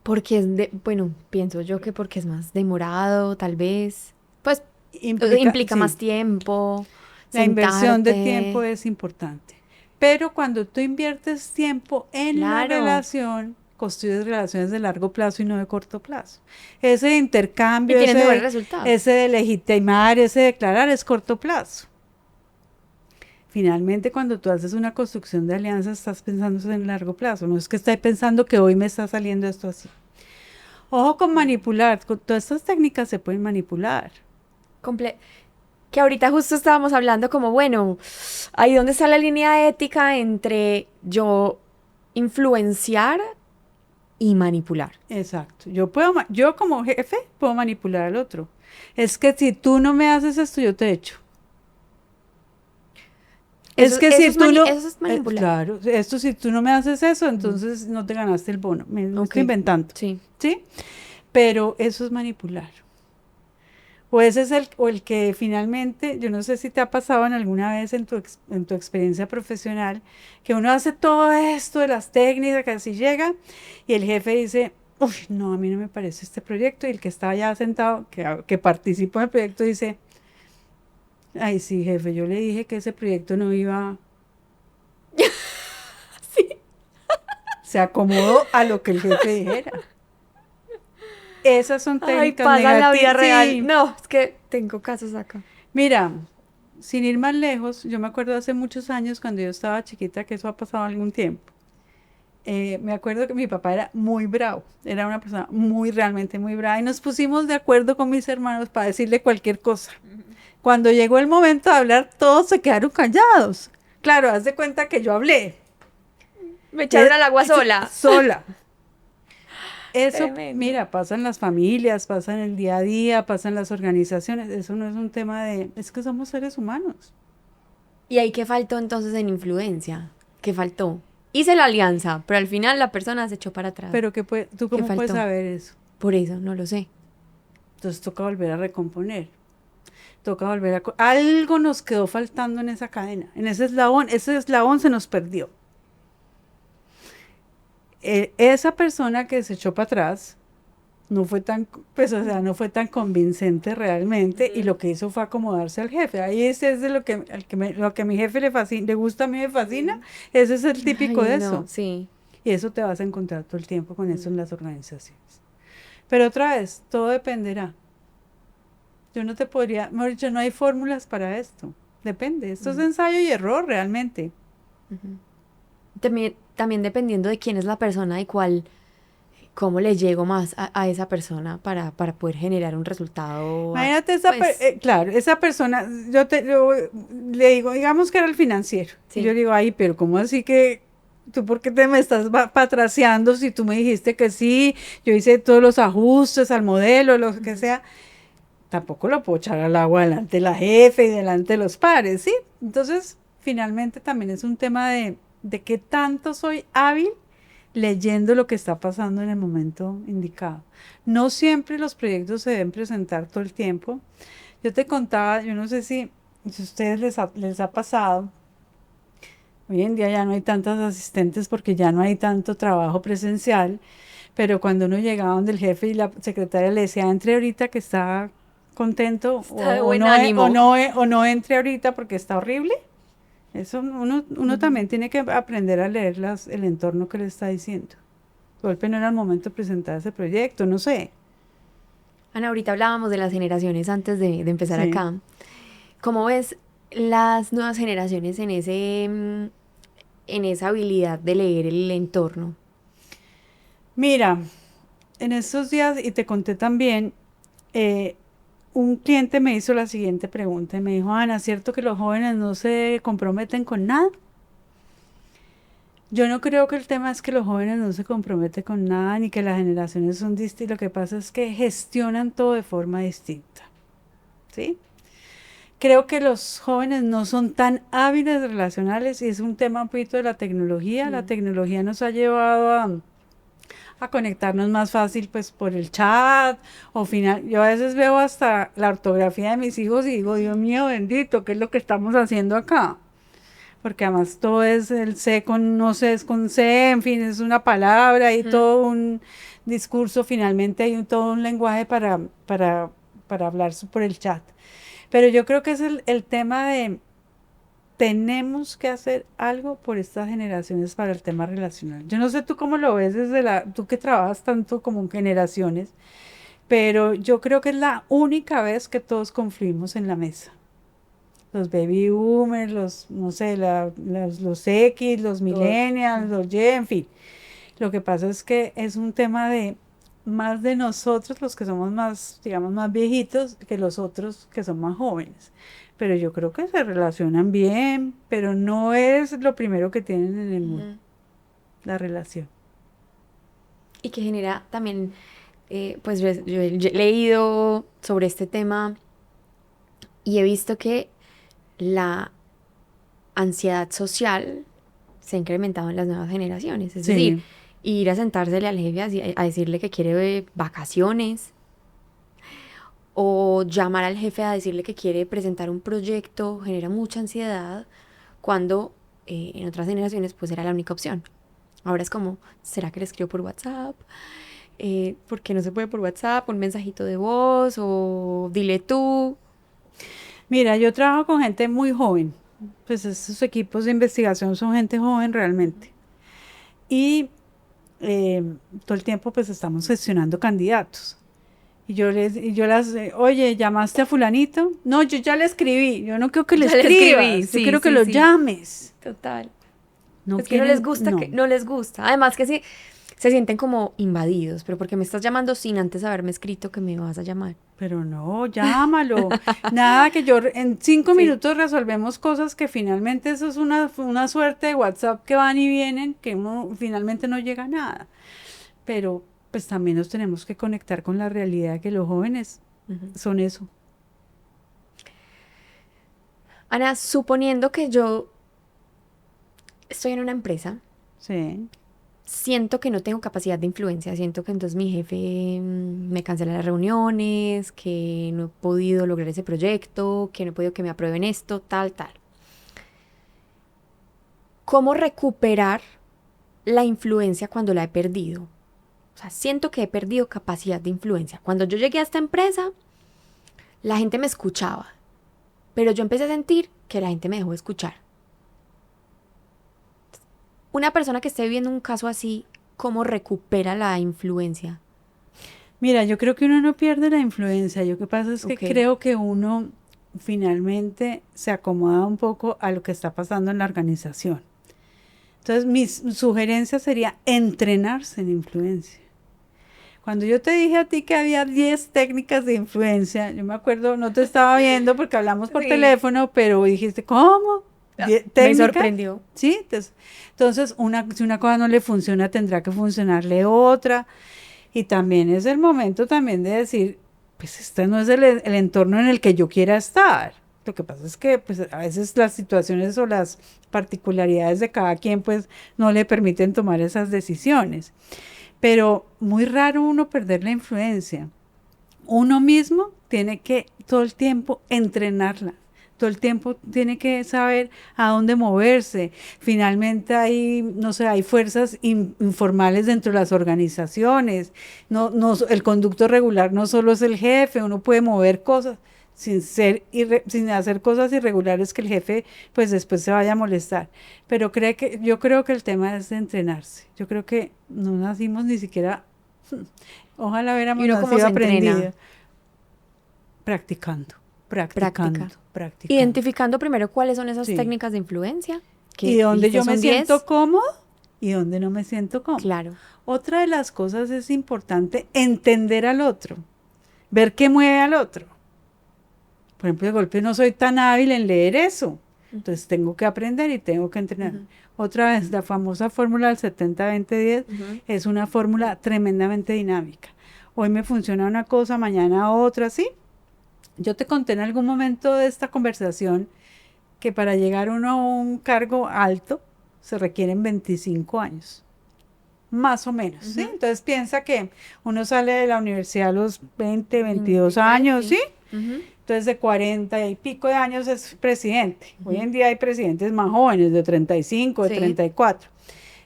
Porque bueno, pienso yo que porque es más demorado, tal vez. Pues implica sí, más tiempo. la inversión de sentarte. tiempo es importante. Pero cuando tú inviertes tiempo en la Claro. relación, construyes relaciones de largo plazo y no de corto plazo. Ese intercambio, Y tienes mejores resultados. ese de legitimar, ese de declarar es corto plazo. Finalmente, cuando tú haces una construcción de alianza, estás pensando en largo plazo. No es que estés pensando que hoy me está saliendo esto así. Ojo con manipular. Todas estas técnicas se pueden manipular. Que ahorita justo estábamos hablando como, bueno, ahí donde está la línea ética entre yo influenciar y manipular. Exacto. Yo como jefe puedo manipular al otro. Es que si tú no me haces esto, yo te echo. Eso es manipular. Claro, esto si tú no me haces eso, entonces no te ganaste el bono. Me Ok. estoy inventando. Sí. ¿Sí? Pero eso es manipular. O ese es el que finalmente, yo no sé si te ha pasado en alguna vez en tu experiencia profesional, que uno hace todo esto de las técnicas, que así llega, y el jefe dice, uy, no, a mí no me parece este proyecto, y el que estaba ya sentado, que participó en el proyecto, dice, ay, sí, jefe, yo le dije que ese proyecto no iba... Sí. Se acomodó a lo que el jefe dijera. Esas son Ay, técnicas pasa en la vida negativas. real. Sí. No, es que tengo casos acá. Mira, sin ir más lejos, yo me acuerdo hace muchos años cuando yo estaba chiquita, que eso ha pasado algún tiempo. Me acuerdo que mi papá era muy bravo, era una persona realmente muy brava, y nos pusimos de acuerdo con mis hermanos para decirle cualquier cosa. Cuando llegó el momento de hablar, todos se quedaron callados. Claro, haz de cuenta que yo hablé. Me echaron al agua sola. Sola. Eso, Tremendo. mira, pasa en las familias, pasa en el día a día, pasa en las organizaciones. Eso no es un tema es que somos seres humanos. ¿Y ahí qué faltó entonces en influencia? ¿Qué faltó? Hice la alianza, pero al final la persona se echó para atrás. Pero ¿tú cómo puedes faltó? saber eso? Por eso, no lo sé. Entonces toca volver a recomponer. Toca volver algo nos quedó faltando en esa cadena, en ese eslabón se nos perdió. Esa persona que se echó para atrás no fue tan, no fue tan convincente realmente, y lo que hizo fue acomodarse al jefe. Ahí ese es de lo que a mi jefe le gusta, a mí me fascina. Ese es el típico Ay, de no, eso. sí. Y eso te vas a encontrar todo el tiempo con eso en las organizaciones. Pero otra vez, todo dependerá. Yo no te podría, mejor dicho, no hay fórmulas para esto. Depende. Esto es ensayo y error realmente. También dependiendo de quién es la persona y cómo le llego más a esa persona para poder generar un resultado. Imagínate pues, claro, esa persona, yo le digo, digamos que era el financiero. Sí. Y yo digo, ay, pero ¿cómo así que tú por qué me estás patraciando si tú me dijiste que sí? Yo hice todos los ajustes al modelo, lo que sea. tampoco lo puedo echar al agua delante de la jefe y delante de los pares, ¿sí? Entonces, finalmente también es un tema de qué tanto soy hábil leyendo lo que está pasando en el momento indicado. No siempre los proyectos se deben presentar todo el tiempo. Yo te contaba, yo no sé si a ustedes les ha pasado, hoy en día ya no hay tantas asistentes porque ya no hay tanto trabajo presencial, pero cuando uno llegaba donde el jefe y la secretaria le decía, entre ahorita que está contento Está de buen ánimo. o no entre ahorita porque está horrible. Eso uno también tiene que aprender a leer el entorno que le está diciendo. De golpe no era el momento de presentar ese proyecto, no sé. Ana, ahorita hablábamos de las generaciones antes de empezar Sí. acá. ¿Cómo ves las nuevas generaciones en esa habilidad de leer el entorno? Mira, en estos días, y te conté también, eh, un cliente me hizo la siguiente pregunta y me dijo, Ana, ¿cierto que los jóvenes no se comprometen con nada? Yo no creo que el tema es que los jóvenes no se comprometen con nada ni que las generaciones son distintas. Lo que pasa es que gestionan todo de forma distinta. ¿Sí? Creo que los jóvenes no son tan hábiles relacionales y es un tema un poquito de la tecnología. La tecnología nos ha llevado a conectarnos más fácil pues por el chat o final. Yo a veces veo hasta la ortografía de mis hijos y digo, Dios mío bendito, ¿qué es lo que estamos haciendo acá? Porque además todo es el C con no sé, es con C, en fin, es una palabra y todo un discurso, finalmente hay todo un lenguaje para hablar por el chat. Pero yo creo que es el tema de tenemos que hacer algo por estas generaciones para el tema relacional. Yo no sé tú cómo lo ves tú que trabajas tanto como en generaciones, pero yo creo que es la única vez que todos confluimos en la mesa. Los baby boomers, no sé, los X, los millennials, los Y, en fin. Lo que pasa es que es un tema de más de nosotros, los que somos más, digamos, más viejitos, que los otros que son más jóvenes. Pero yo creo que se relacionan bien, pero no es lo primero que tienen en el mundo, la relación. Y que genera también, pues yo he leído sobre este tema y he visto que la ansiedad social se ha incrementado en las nuevas generaciones. Es decir, Sí. ir a sentársele al jefe a decirle que quiere vacaciones o llamar al jefe a decirle que quiere presentar un proyecto genera mucha ansiedad cuando en otras generaciones pues era la única opción. Ahora es como, ¿será que le escribo por WhatsApp? ¿Por qué no se puede por WhatsApp? Un mensajito de voz o dile tú. Mira, yo trabajo con gente muy joven, pues esos equipos de investigación son gente joven realmente. Y todo el tiempo pues estamos gestionando candidatos. Y yo oye, ¿llamaste a fulanito? No, yo ya le escribí, yo no quiero que le Ya le escribas, escribí, yo sí, quiero que sí, lo sí. llames. Total. No Es que no les quieren, gusta, no. que no les gusta. Además que sí, se sienten como invadidos, pero porque me estás llamando sin antes haberme escrito que me vas a llamar. Pero no, llámalo. Nada que en 5 minutos resolvemos cosas que finalmente eso es una suerte de WhatsApp que van y vienen, que uno finalmente no llega a nada. Pero pues también nos tenemos que conectar con la realidad que los jóvenes son eso. Ana, suponiendo que yo estoy en una empresa, Sí. siento que no tengo capacidad de influencia, siento que entonces mi jefe me cancela las reuniones, que no he podido lograr ese proyecto, que no he podido que me aprueben esto, tal, tal. ¿Cómo recuperar la influencia cuando la he perdido? O sea, siento que he perdido capacidad de influencia. Cuando yo llegué a esta empresa, la gente me escuchaba, pero yo empecé a sentir que la gente me dejó de escuchar. Una persona que esté viviendo un caso así, ¿cómo recupera la influencia? Mira, yo creo que uno no pierde la influencia. Lo que pasa es que Ok. creo que uno finalmente se acomoda un poco a lo que está pasando en la organización. Entonces, mi sugerencia sería entrenarse en influencia. Cuando yo te dije a ti que había 10 técnicas de influencia, yo me acuerdo, no te estaba viendo porque hablamos por Sí. teléfono, pero dijiste, ¿cómo? Me ¿Técnica? sorprendió. Sí, entonces si una cosa no le funciona, tendrá que funcionarle otra. Y también es el momento también de decir, pues este no es el entorno en el que yo quiera estar. Lo que pasa es que pues, a veces las situaciones o las particularidades de cada quien pues no le permiten tomar esas decisiones. Pero muy raro uno perder la influencia. Uno mismo tiene que todo el tiempo entrenarla. Todo el tiempo tiene que saber a dónde moverse. Finalmente hay, no sé, hay fuerzas informales dentro de las organizaciones. El conducto regular no solo es el jefe, uno puede mover cosas sin hacer cosas irregulares que el jefe pues después se vaya a molestar. Pero yo creo que el tema es de entrenarse. Yo creo que no nacimos ni siquiera, ojalá hubiéramos nacido aprendido. Practicando. Identificando primero cuáles son esas técnicas de influencia. Y dónde yo me siento cómodo y dónde no me siento cómodo. Claro. Otra de las cosas es importante entender al otro, ver qué mueve al otro. Por ejemplo, de golpe no soy tan hábil en leer eso, entonces tengo que aprender y tengo que entrenar. Otra vez, la famosa fórmula del 70-20-10 es una fórmula tremendamente dinámica. Hoy me funciona una cosa, mañana otra, ¿sí? Yo te conté en algún momento de esta conversación que para llegar uno a un cargo alto se requieren 25 años, más o menos, ¿sí? Entonces piensa que uno sale de la universidad a los 20, 22 años, ¿sí? Entonces de 40 y pico de años es presidente. Hoy en día hay presidentes más jóvenes, de 35, de 34.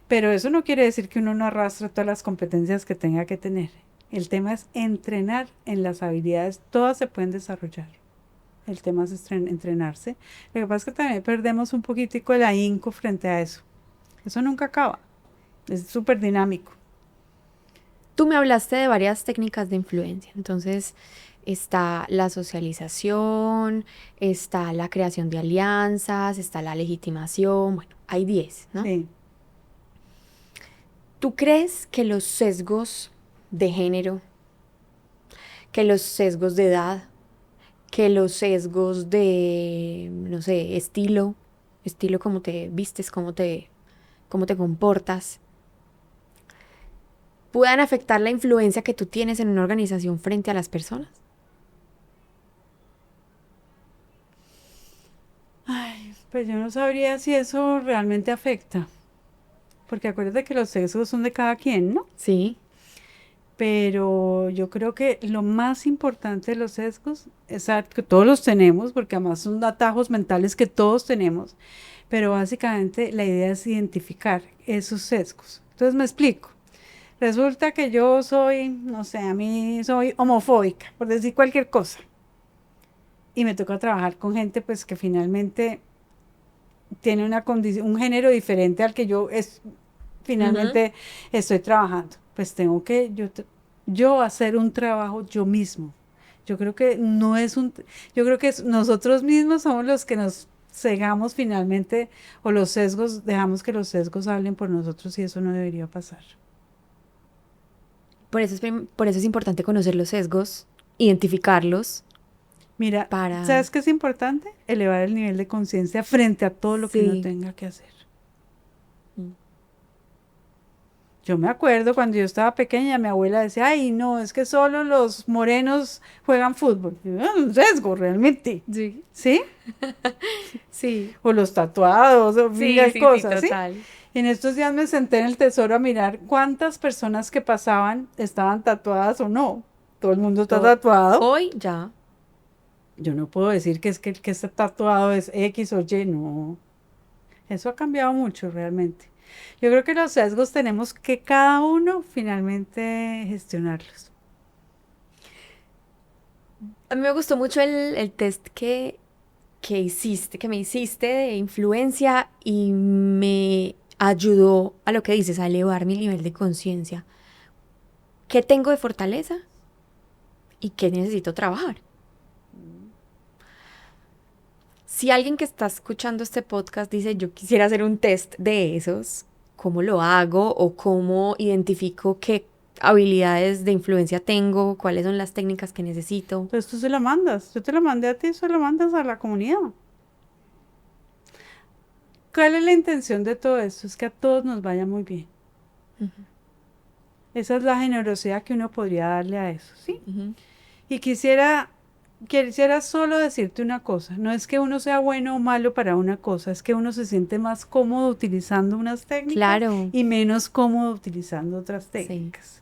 Pero eso no quiere decir que uno no arrastre todas las competencias que tenga que tener. El tema es entrenar en las habilidades, todas se pueden desarrollar. El tema es entrenarse. Lo que pasa es que también perdemos un poquitico el ahínco frente a eso. Eso nunca acaba. Es súper dinámico. Tú me hablaste de varias técnicas de influencia. Entonces, está la socialización, está la creación de alianzas, está la legitimación. Bueno, hay 10, ¿no? Sí. ¿Tú crees que los sesgos de género, que los sesgos de edad, que los sesgos de, no sé, estilo cómo te vistes, cómo te comportas, puedan afectar la influencia que tú tienes en una organización frente a las personas? Ay, pues yo no sabría si eso realmente afecta. Porque acuérdate que los sesgos son de cada quien, ¿no? Sí. Pero yo creo que lo más importante de los sesgos es que todos los tenemos, porque además son atajos mentales que todos tenemos, pero básicamente la idea es identificar esos sesgos. Entonces me explico. Resulta que yo soy, no sé, a mí soy homofóbica, por decir cualquier cosa. Y me toca trabajar con gente pues que finalmente tiene una condición, un género diferente al que yo finalmente estoy trabajando. Pues tengo que yo hacer un trabajo yo mismo. Yo creo que yo creo que nosotros mismos somos los que nos cegamos finalmente, o los sesgos, dejamos que los sesgos hablen por nosotros, y eso no debería pasar. Por eso es importante conocer los sesgos, identificarlos. Mira, ¿sabes qué es importante? Elevar el nivel de conciencia frente a todo lo que uno tenga que hacer. Yo me acuerdo cuando yo estaba pequeña, mi abuela decía, ay, no, es que solo los morenos juegan fútbol. Un sesgo, realmente. Sí. ¿Sí? Sí. O los tatuados, o mil cosas, sí, total. ¿sí? Y en estos días me senté en el Tesoro a mirar cuántas personas que pasaban estaban tatuadas o no. Todo el mundo está tatuado. Hoy ya. Yo no puedo decir que es que el que está tatuado es X o Y, no. Eso ha cambiado mucho realmente. Yo creo que los sesgos tenemos que cada uno finalmente gestionarlos. A mí me gustó mucho el test que me hiciste de influencia, y me ayudó a lo que dices, a elevar mi nivel de conciencia. ¿Qué tengo de fortaleza y qué necesito trabajar? Si alguien que está escuchando este podcast dice, yo quisiera hacer un test de esos, ¿cómo lo hago? ¿O cómo identifico qué habilidades de influencia tengo? ¿Cuáles son las técnicas que necesito? Entonces tú se la mandas. Yo te la mandé a ti, se la mandas a la comunidad. ¿Cuál es la intención de todo esto? Es que a todos nos vaya muy bien. Esa es la generosidad que uno podría darle a eso, ¿sí? Y quisiera solo decirte una cosa, no es que uno sea bueno o malo para una cosa, es que uno se siente más cómodo utilizando unas técnicas Claro. y menos cómodo utilizando otras técnicas.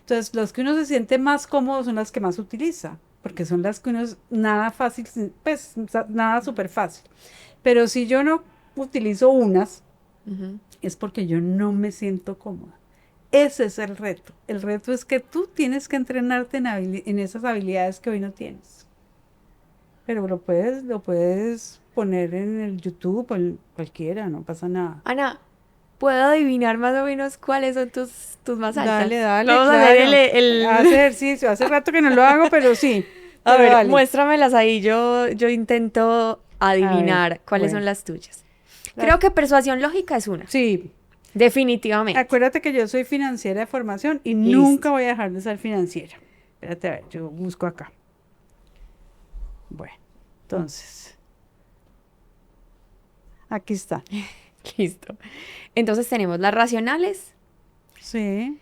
Entonces, los que uno se siente más cómodo son las que más utiliza, porque son las que uno es nada fácil, pues nada súper fácil. Pero si yo no utilizo unas, es porque yo no me siento cómoda. Ese es el reto. El reto es que tú tienes que entrenarte en esas habilidades que hoy no tienes. Pero lo puedes poner en el YouTube o en cualquiera, no pasa nada. Ana, ¿puedo adivinar más o menos cuáles son tus más altas? Dale, Vamos a claro. hacer el... Haz ejercicio. Hace rato que no lo hago, pero sí. A Pero ver, dale. muéstramelas ahí. Yo intento adivinar cuáles son las tuyas. Creo que persuasión lógica es una. Sí. Definitivamente. Acuérdate que yo soy financiera de formación y Listo. nunca voy a dejar de ser financiera. Espérate, a ver, yo busco acá. Bueno, entonces. Aquí está. Listo. Entonces tenemos las racionales, Sí.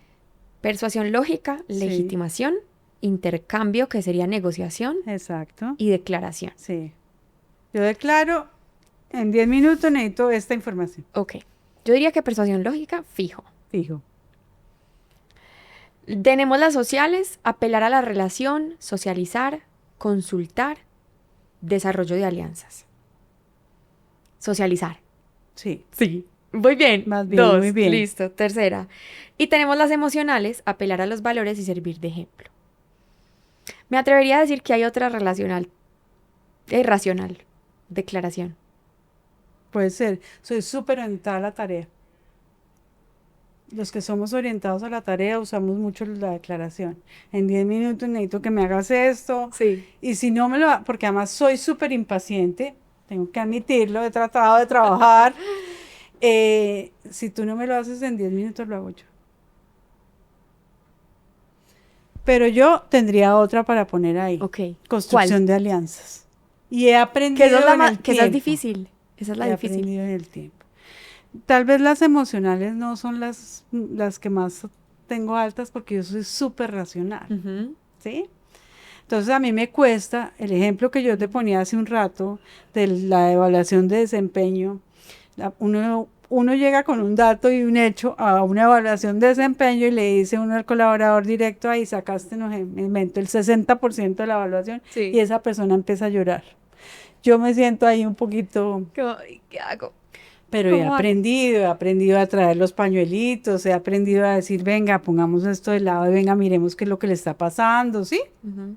persuasión lógica, Sí. legitimación, intercambio, que sería negociación, Exacto. y declaración. Sí. Yo declaro, en 10 minutos necesito esta información. Ok. Yo diría que persuasión lógica, fijo. Fijo. Tenemos las sociales, apelar a la relación, socializar, consultar, desarrollo de alianzas. Socializar. Sí. Sí. Muy bien. Más bien, Dos. muy bien. Listo. Tercera. Y tenemos las emocionales, apelar a los valores y servir de ejemplo. Me atrevería a decir que hay otra racional, racional, declaración. Puede ser. Soy súper orientada a la tarea. Los que somos orientados a la tarea usamos mucho la declaración. En 10 minutos necesito que me hagas esto. Sí. Y si no me lo hago, porque además soy súper impaciente, tengo que admitirlo, he tratado de trabajar. Si tú no me lo haces en 10 minutos, lo hago yo. Pero yo tendría otra para poner ahí. Ok. Construcción ¿Cuál? de alianzas. Y he aprendido Que esa es la en más, el que esa es tiempo. difícil. Esa es la He difícil. aprendido en el tiempo. Tal vez las emocionales no son las que más tengo altas porque yo soy súper racional, Ujú. ¿sí? Entonces a mí me cuesta, el ejemplo que yo te ponía hace un rato de la evaluación de desempeño, uno llega con un dato y un hecho a una evaluación de desempeño y le dice uno al colaborador directo, ahí sacaste, no sé, me invento, el 60% de la evaluación Sí. y esa persona empieza a llorar. Yo me siento ahí un poquito... Como, ¿qué hago? Pero he aprendido a traer los pañuelitos, he aprendido a decir, venga, pongamos esto de lado y venga, miremos qué es lo que le está pasando, ¿sí? Ujú.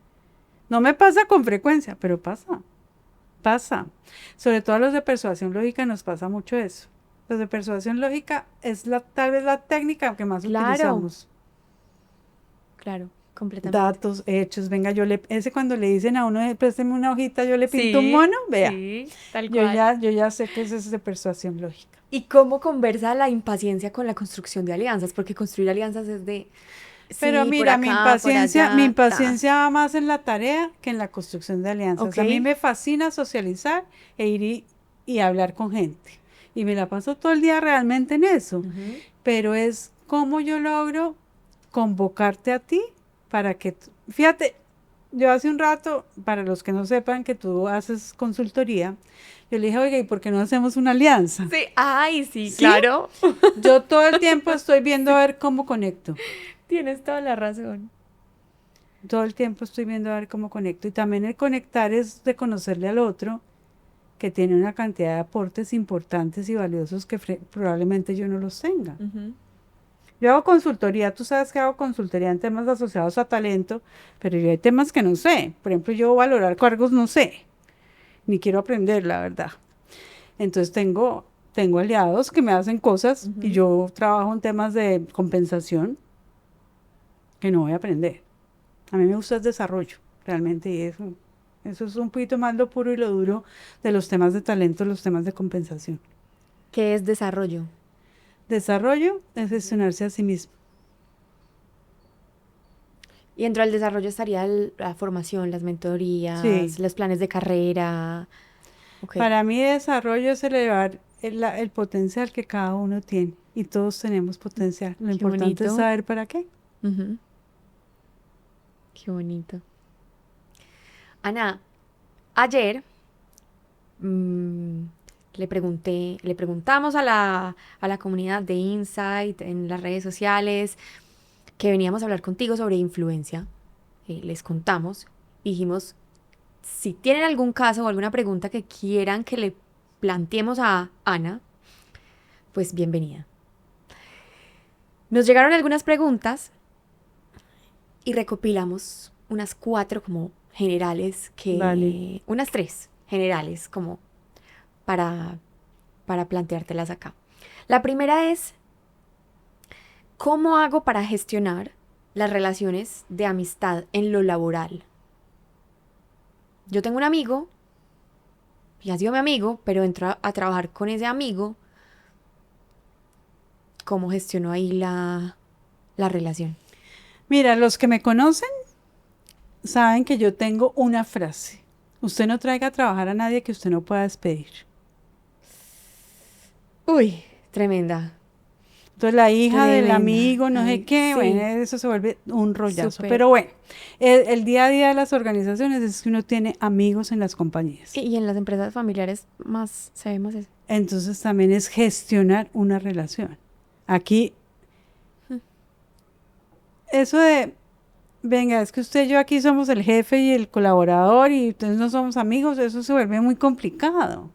No me pasa con frecuencia, pero pasa. Sobre todo a los de persuasión lógica nos pasa mucho eso. Los de persuasión lógica es tal vez la técnica que más Claro. utilizamos. Claro, completamente. Datos, hechos, venga, ese cuando le dicen a uno, présteme una hojita, yo le pinto un Sí, mono, vea. sí, tal Yo cual. ya sé que eso es de persuasión lógica. ¿Y cómo conversa la impaciencia con la construcción de alianzas? Porque construir alianzas es de... Pero sí, mira, por acá, por allá, mi ta. impaciencia va más en la tarea que en la construcción de alianzas. Ok. A mí me fascina socializar e ir y hablar con gente. Y me la paso todo el día realmente en eso. Ujú. Pero es cómo yo logro convocarte a ti para que... Fíjate, yo hace un rato, para los que no sepan que tú haces consultoría, yo le dije, oiga, ¿y por qué no hacemos una alianza? Sí, ay, sí, ¿Sí? claro. Yo todo el tiempo estoy viendo a ver cómo conecto. Tienes toda la razón. Todo el tiempo estoy viendo a ver cómo conecto. Y también el conectar es reconocerle al otro que tiene una cantidad de aportes importantes y valiosos que probablemente yo no los tenga. Ujú. Yo hago consultoría, tú sabes que hago consultoría en temas asociados a talento, pero yo hay temas que no sé. Por ejemplo, yo valorar cargos no sé, ni quiero aprender, la verdad. Entonces tengo aliados que me hacen cosas y yo trabajo en temas de compensación que no voy a aprender. A mí me gusta el desarrollo, realmente, y eso es un poquito más lo puro y lo duro de los temas de talento, los temas de compensación. ¿Qué es desarrollo? Desarrollo es gestionarse a sí mismo. Y dentro del desarrollo estaría la formación, las mentorías, Sí. los planes de carrera. Ok. Para mí desarrollo es elevar el potencial que cada uno tiene y todos tenemos potencial. Lo Qué importante bonito. es saber para qué. Ujú. Qué bonito. Ana, ayer le preguntamos a la comunidad de Insight en las redes sociales que veníamos a hablar contigo sobre influencia. Les contamos, dijimos, si tienen algún caso o alguna pregunta que quieran que le planteemos a Ana, pues bienvenida. Nos llegaron algunas preguntas y recopilamos unas 4 como generales Vale. unas 3 generales como para planteártelas acá. La primera es, ¿cómo hago para gestionar las relaciones de amistad en lo laboral? Yo tengo un amigo, y ha sido mi amigo, pero entro a trabajar con ese amigo. ¿Cómo gestiono ahí la relación? Mira, los que me conocen saben que yo tengo una frase. Usted no traiga a trabajar a nadie que usted no pueda despedir. Uy, tremenda. Entonces la hija del Tremenda. amigo, no sé Ay, qué, sí. bueno, eso se vuelve un rollazo. Súper. Pero bueno, el día a día de las organizaciones es que uno tiene amigos en las compañías. Y en las empresas familiares más se ve más eso. Entonces también es gestionar una relación. Aquí, eso de, venga, es que usted y yo aquí somos el jefe y el colaborador y entonces no somos amigos, eso se vuelve muy complicado.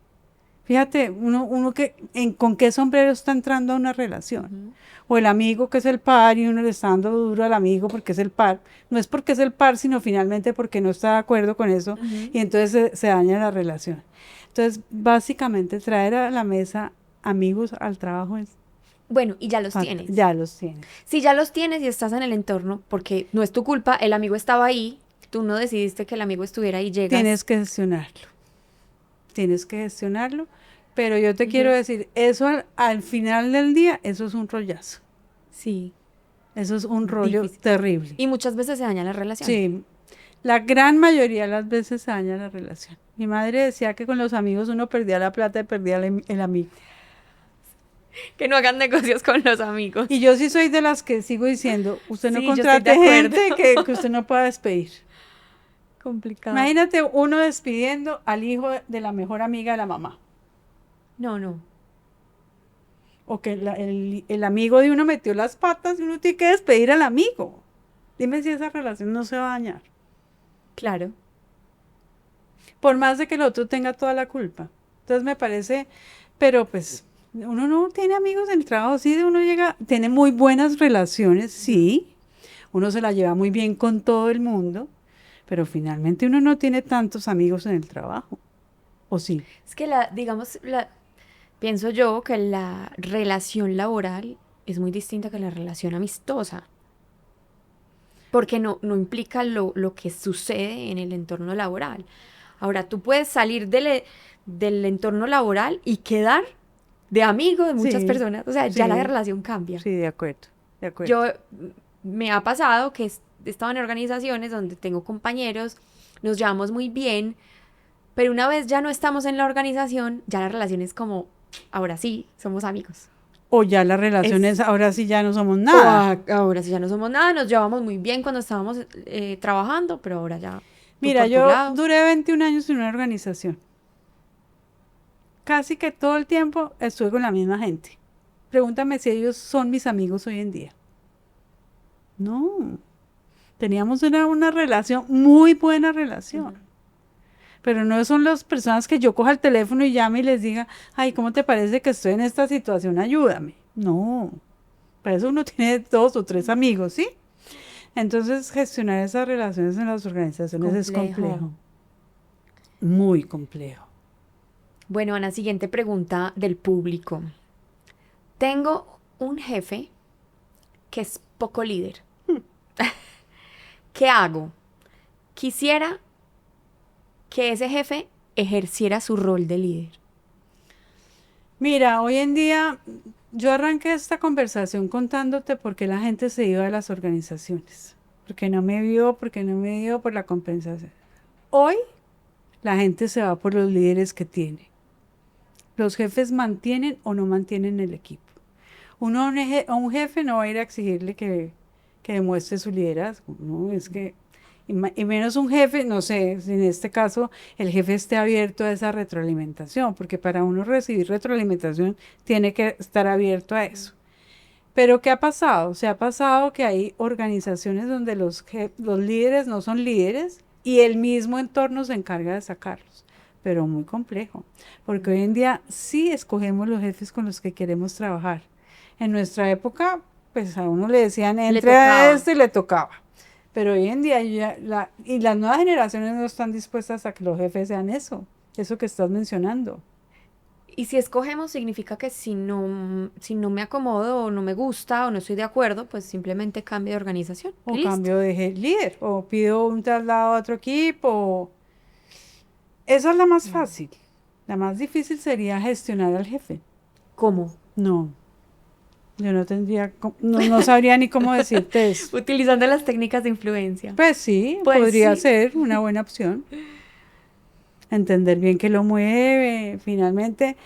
Fíjate, uno que, ¿con qué sombrero está entrando a una relación? O el amigo que es el par y uno le está dando duro al amigo porque es el par. No es porque es el par, sino finalmente porque no está de acuerdo con eso y entonces se daña la relación. Entonces, básicamente, traer a la mesa amigos al trabajo es Bueno, y ya los tienes. Ya los tienes. Si ya los tienes y estás en el entorno, porque no es tu culpa, el amigo estaba ahí, tú no decidiste que el amigo estuviera ahí, llegas. Tienes que gestionarlo. Tienes que gestionarlo. Pero yo te quiero decir, eso al final del día, eso es un rollazo. Sí. Eso es un rollo Difícil. terrible. Y muchas veces se daña la relación. Sí, la gran mayoría de las veces se daña la relación. Mi madre decía que con los amigos uno perdía la plata y perdía el amigo. Que no hagan negocios con los amigos. Y yo sí soy de las que sigo diciendo, usted no Sí, yo estoy contrate de acuerdo. gente que usted no pueda despedir. Complicado. Imagínate uno despidiendo al hijo de la mejor amiga de la mamá. No. O que el amigo de uno metió las patas y uno tiene que despedir al amigo. Dime si esa relación no se va a dañar. Claro. Por más de que el otro tenga toda la culpa. Entonces me parece, pero pues uno no tiene amigos en el trabajo, sí, uno llega, tiene muy buenas relaciones, sí, uno se la lleva muy bien con todo el mundo, pero finalmente uno no tiene tantos amigos en el trabajo, ¿o sí? Es que pienso yo que la relación laboral es muy distinta que la relación amistosa. Porque no implica lo que sucede en el entorno laboral. Ahora, tú puedes salir del entorno laboral y quedar de amigo de muchas Sí, personas. O sea, ya sí. la relación cambia. Sí, de acuerdo. Yo me ha pasado que he estado en organizaciones donde tengo compañeros, nos llevamos muy bien, pero una vez ya no estamos en la organización, ya la relación es como, ahora sí, somos amigos. O ya las relaciones, ahora sí ya no somos nada. Ahora sí ya no somos nada, nos llevamos muy bien cuando estábamos trabajando, pero ahora ya. Mira, yo duré 21 años en una organización. Casi que todo el tiempo estuve con la misma gente. Pregúntame si ellos son mis amigos hoy en día. No. Teníamos una relación, muy buena relación. Pero no son las personas que yo coja el teléfono y llame y les diga, ay, ¿cómo te parece que estoy en esta situación? Ayúdame. No. Para eso uno tiene 2 o 3 amigos, ¿sí? Entonces, gestionar esas relaciones en las organizaciones es complejo. Muy complejo. Bueno, Ana, siguiente pregunta del público. Tengo un jefe que es poco líder. ¿Qué hago? Quisiera que ese jefe ejerciera su rol de líder. Mira, hoy en día yo arranqué esta conversación contándote por qué la gente se iba de las organizaciones. Porque no me dio por la compensación. Hoy la gente se va por los líderes que tiene. Los jefes mantienen o no mantienen el equipo. A un jefe no va a ir a exigirle que demuestre su liderazgo, ¿no? Es que y menos un jefe, no sé, si en este caso el jefe esté abierto a esa retroalimentación, porque para uno recibir retroalimentación tiene que estar abierto a eso. Pero ¿qué ha pasado? Se ha pasado que hay organizaciones donde los líderes no son líderes y el mismo entorno se encarga de sacarlos, pero muy complejo, porque hoy en día sí escogemos los jefes con los que queremos trabajar. En nuestra época, pues a uno le decían, entre a este y le tocaba. Pero hoy en día y las nuevas generaciones no están dispuestas a que los jefes sean eso que estás mencionando. Y si escogemos significa que si no me acomodo o no me gusta o no estoy de acuerdo, pues simplemente cambio de organización. O ¿Listo? cambio de líder, o pido un traslado a otro equipo. Esa es la más fácil. La más difícil sería gestionar al jefe. ¿Cómo? No, yo no sabría ni cómo decirte eso. Utilizando las técnicas de influencia. Pues sí, podría ser una buena opción. Entender bien qué lo mueve, finalmente.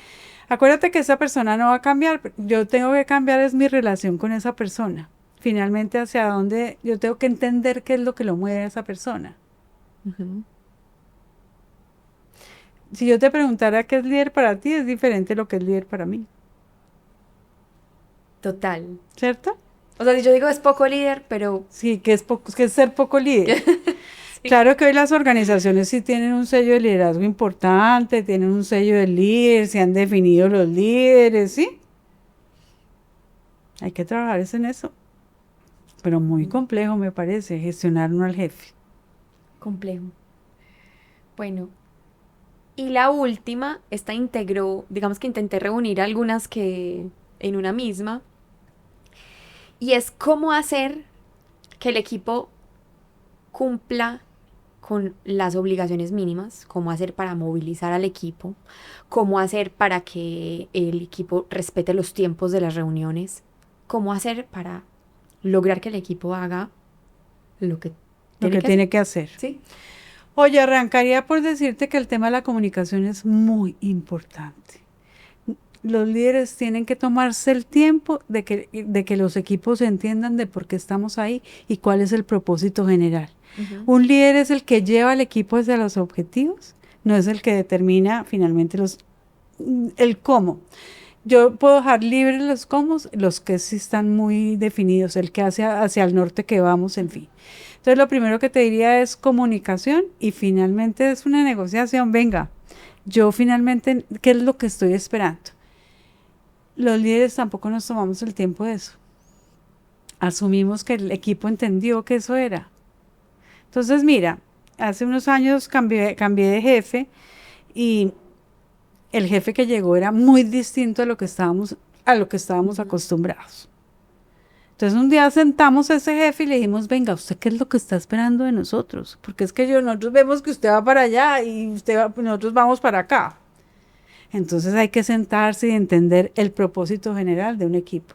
Acuérdate que esa persona no va a cambiar. Yo tengo que cambiar es mi relación con esa persona. Finalmente, hacia dónde yo tengo que entender qué es lo que lo mueve a esa persona. Si yo te preguntara qué es líder para ti, es diferente lo que es líder para mí. Total. ¿Cierto? O sea, si yo digo es poco líder, pero... Sí, que es ser poco líder. Sí. Claro que hoy las organizaciones sí tienen un sello de liderazgo importante, tienen un sello de líder, se han definido los líderes, ¿sí? Hay que trabajar en eso. Pero muy complejo me parece gestionar uno al jefe. Complejo. Bueno, y la última, esta integró, digamos que intenté reunir algunas que en una misma, y es cómo hacer que el equipo cumpla con las obligaciones mínimas, cómo hacer para movilizar al equipo, cómo hacer para que el equipo respete los tiempos de las reuniones, cómo hacer para lograr que el equipo haga lo que tiene que hacer. Sí. Oye, arrancaría por decirte que el tema de la comunicación es muy importante. Los líderes tienen que tomarse el tiempo de que los equipos entiendan de por qué estamos ahí y cuál es el propósito general. Un líder es el que lleva al equipo hacia los objetivos, no es el que determina finalmente el cómo. Yo puedo dejar libres los cómo, los que sí están muy definidos, el que hacia el norte que vamos, en fin. Entonces lo primero que te diría es comunicación y finalmente es una negociación. Venga, yo finalmente, ¿qué es lo que estoy esperando? Los líderes tampoco nos tomamos el tiempo de eso. Asumimos que el equipo entendió que eso era. Entonces mira, hace unos años cambié de jefe y el jefe que llegó era muy distinto a lo que estábamos acostumbrados. Entonces un día sentamos a ese jefe y le dijimos, venga, ¿usted qué es lo que está esperando de nosotros? Porque es que nosotros vemos que usted va para allá y nosotros vamos para acá. Entonces hay que sentarse y entender el propósito general de un equipo.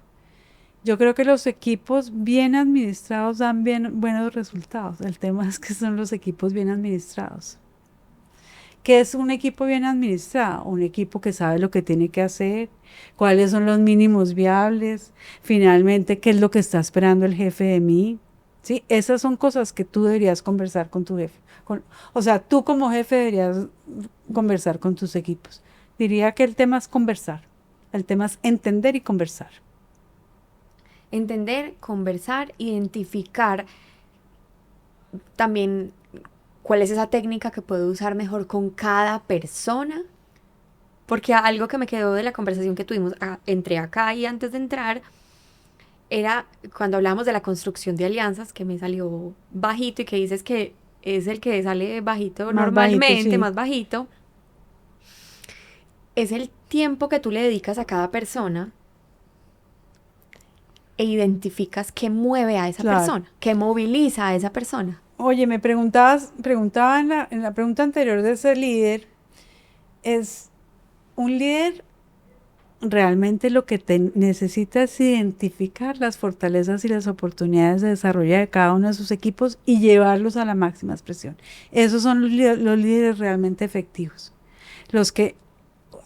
Yo creo que los equipos bien administrados dan buenos resultados. El tema es que son los equipos bien administrados. ¿Qué es un equipo bien administrado? Un equipo que sabe lo que tiene que hacer, cuáles son los mínimos viables, finalmente qué es lo que está esperando el jefe de mí. ¿Sí? Esas son cosas que tú deberías conversar con tu jefe. O sea, tú como jefe deberías conversar con tus equipos. Diría que el tema es conversar, el tema es entender y conversar. Entender, conversar, identificar también cuál es esa técnica que puedo usar mejor con cada persona. Porque algo que me quedó de la conversación que tuvimos entre acá y antes de entrar era cuando hablábamos de la construcción de alianzas, que me salió bajito y que dices que es el que sale bajito normalmente, más bajito. Es el tiempo que tú le dedicas a cada persona e identificas qué mueve a esa persona, qué moviliza a esa persona. Oye, me preguntaba en la pregunta anterior de ese líder, ¿es un líder realmente lo que necesita es identificar las fortalezas y las oportunidades de desarrollo de cada uno de sus equipos y llevarlos a la máxima expresión? Esos son los líderes realmente efectivos, los que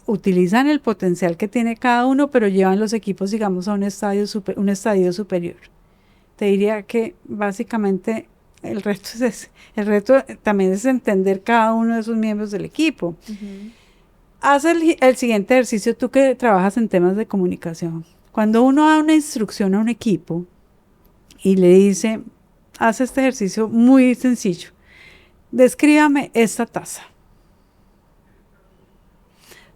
utilizan el potencial que tiene cada uno, pero llevan los equipos, digamos, a un estadio superior. Te diría que básicamente el reto es ese. El reto también es entender cada uno de esos miembros del equipo. Haz el siguiente ejercicio, tú que trabajas en temas de comunicación. Cuando uno da una instrucción a un equipo y le dice, haz este ejercicio muy sencillo, descríbame esta taza.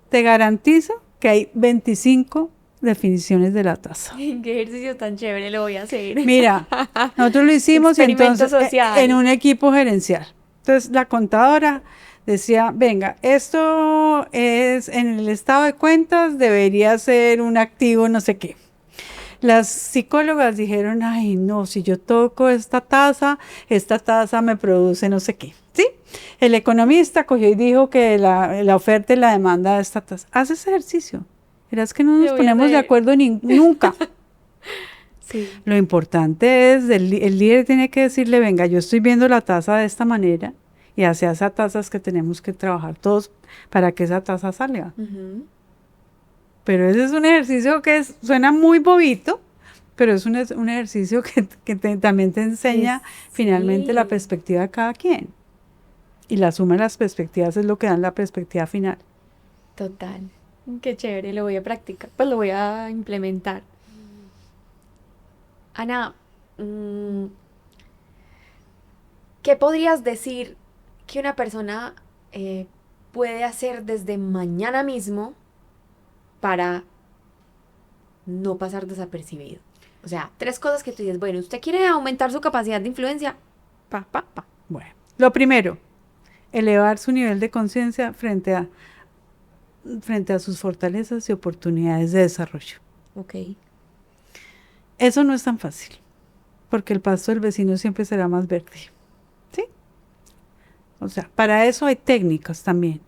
Te garantizo que hay 25 definiciones de la taza. Qué ejercicio tan chévere, lo voy a hacer. Mira, nosotros lo hicimos entonces social. en un equipo gerencial. Entonces la contadora decía, venga, esto es en el estado de cuentas, debería ser un activo no sé qué. Las psicólogas dijeron, ay no, si yo toco esta taza me produce no sé qué, ¿sí? El economista cogió y dijo que la oferta y la demanda de esta taza. Haz ese ejercicio. Verás que no nos ponemos de acuerdo nunca. Sí. Lo importante es, el líder tiene que decirle, venga, yo estoy viendo la taza de esta manera y hacia esa taza es que tenemos que trabajar todos para que esa taza salga. Pero ese es un ejercicio que suena muy bobito, pero es un ejercicio que también te enseña finalmente la perspectiva de cada quien. Y la suma de las perspectivas es lo que dan la perspectiva final. Total. Qué chévere, lo voy a practicar, pues lo voy a implementar. Ana, ¿qué podrías decir que una persona puede hacer desde mañana mismo para no pasar desapercibido? O sea, 3 cosas que tú dices, bueno, usted quiere aumentar su capacidad de influencia, Bueno, lo primero, elevar su nivel de conciencia frente a sus fortalezas y oportunidades de desarrollo. Ok. Eso no es tan fácil, porque el pasto del vecino siempre será más verde, ¿sí? O sea, para eso hay técnicas también.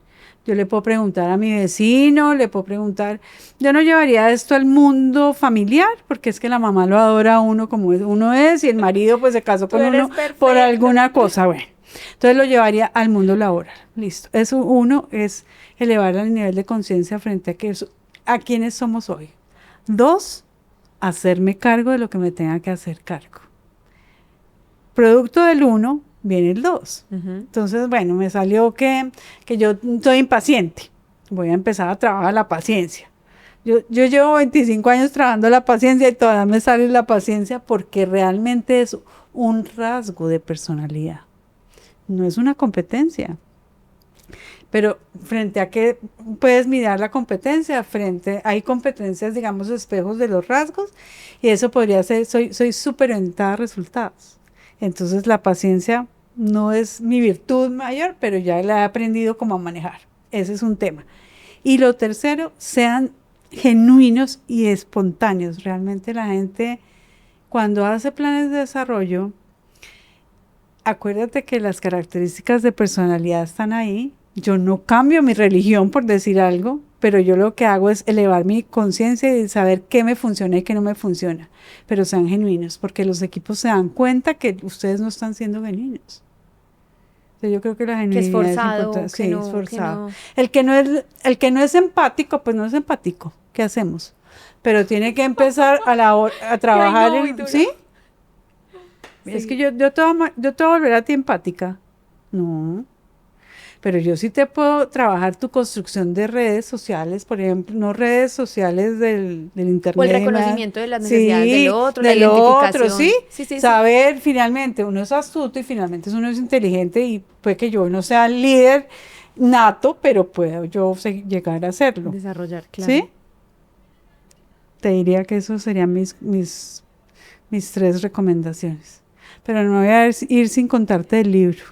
Yo le puedo preguntar a mi vecino, yo no llevaría esto al mundo familiar, porque es que la mamá lo adora a uno como uno es, y el marido pues se casó con uno por alguna cosa, bueno. Entonces lo llevaría al mundo laboral, listo. Eso uno es elevar el nivel de conciencia frente a quienes somos hoy. 2, hacerme cargo de lo que me tenga que hacer cargo. Producto del 1 viene el 2. Entonces, bueno, me salió que yo soy impaciente. Voy a empezar a trabajar la paciencia. Yo llevo 25 años trabajando la paciencia y todavía me sale la paciencia porque realmente es un rasgo de personalidad. No es una competencia. Pero frente a qué puedes mirar la competencia, hay competencias, digamos, espejos de los rasgos, y eso podría ser, soy súper orientada a resultados. Entonces la paciencia no es mi virtud mayor, pero ya la he aprendido como a manejar. Ese es un tema. Y lo tercero, sean genuinos y espontáneos. Realmente la gente, cuando hace planes de desarrollo, acuérdate que las características de personalidad están ahí. Yo no cambio mi religión por decir algo, pero yo lo que hago es elevar mi conciencia y saber qué me funciona y qué no me funciona. Pero sean genuinos, porque los equipos se dan cuenta que ustedes no están siendo genuinos. Entonces yo creo que la genuinidad es forzado, es forzado. El que no es empático, pues no es empático. ¿Qué hacemos? Pero tiene que empezar a trabajar. ¿Sí? Es que yo te voy a volver a ti empática. No. Pero yo sí te puedo trabajar tu construcción de redes sociales, por ejemplo, no redes sociales del internet. O el reconocimiento de las necesidades del otro, la identificación. Sí. Saber, finalmente, uno es astuto y finalmente uno es inteligente y puede que yo no sea el líder nato, pero puedo yo llegar a hacerlo. Desarrollar, claro. ¿Sí? Te diría que esos serían mis 3 recomendaciones. Pero no voy a ir sin contarte el libro.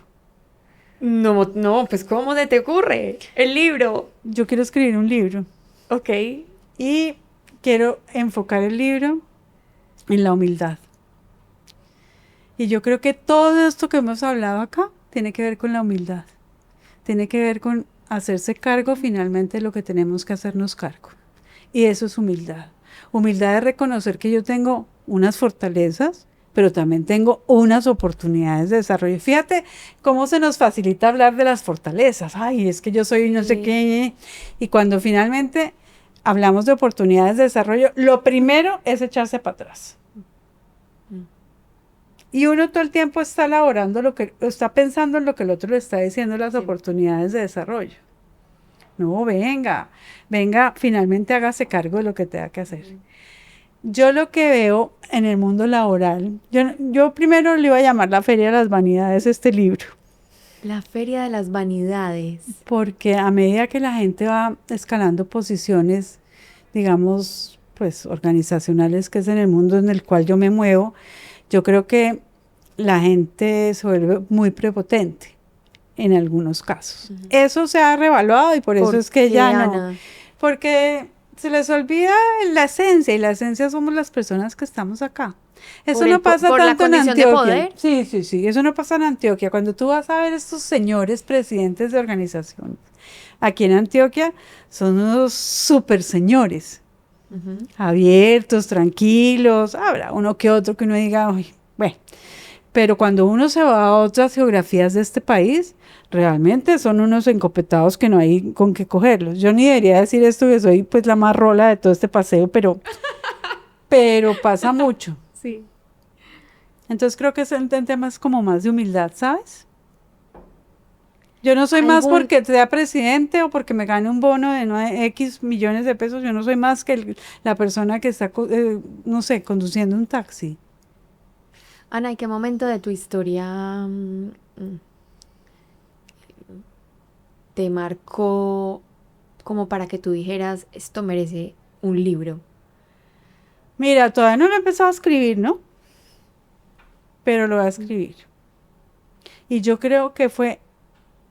No, pues ¿cómo se te ocurre? El libro. Yo quiero escribir un libro. Ok. Y quiero enfocar el libro en la humildad. Y yo creo que todo esto que hemos hablado acá tiene que ver con la humildad. Tiene que ver con hacerse cargo finalmente de lo que tenemos que hacernos cargo. Y eso es humildad. Humildad es reconocer que yo tengo unas fortalezas, pero también tengo unas oportunidades de desarrollo. Fíjate cómo se nos facilita hablar de las fortalezas. Ay, es que yo soy no sé qué. Y cuando finalmente hablamos de oportunidades de desarrollo, lo primero es echarse para atrás. Y uno todo el tiempo está elaborando está pensando en lo que el otro le está diciendo, las Sí. oportunidades de desarrollo. No, venga, finalmente hágase cargo de lo que tenga que hacer. Yo lo que veo en el mundo laboral, yo primero le iba a llamar la Feria de las Vanidades este libro, La Feria de las Vanidades. porque a medida que la gente va escalando posiciones, digamos, pues organizacionales, que es en el mundo en el cual yo me muevo, yo creo que la gente se vuelve muy prepotente en algunos casos. Eso se ha revaluado y por eso es que qué, ya no, Ana? porque se les olvida la esencia y la esencia somos las personas que estamos acá. Eso ¿Por no el po- pasa por la tanto en condición de Antioquia. poder? Sí, eso no pasa en Antioquia. Cuando tú vas a ver estos señores presidentes de organizaciones, aquí en Antioquia son unos super señores, abiertos, tranquilos, habrá uno que otro que uno diga, "Uy, bueno", pero cuando uno se va a otras geografías de este país, realmente son unos encopetados que no hay con qué cogerlos. Yo ni debería decir esto, que soy pues la más rola de todo este paseo, pero pasa mucho. Sí. Entonces creo que es en temas como más de humildad, ¿sabes? Yo no soy más ¿Algún porque sea presidente o porque me gane un bono de X millones de pesos, yo no soy más que la persona que está, no sé, conduciendo un taxi. Ana, ¿y qué momento de tu historia te marcó como para que tú dijeras, esto merece un libro? Mira, todavía no lo he empezado a escribir, ¿no? Pero lo voy a escribir. Y yo creo que fue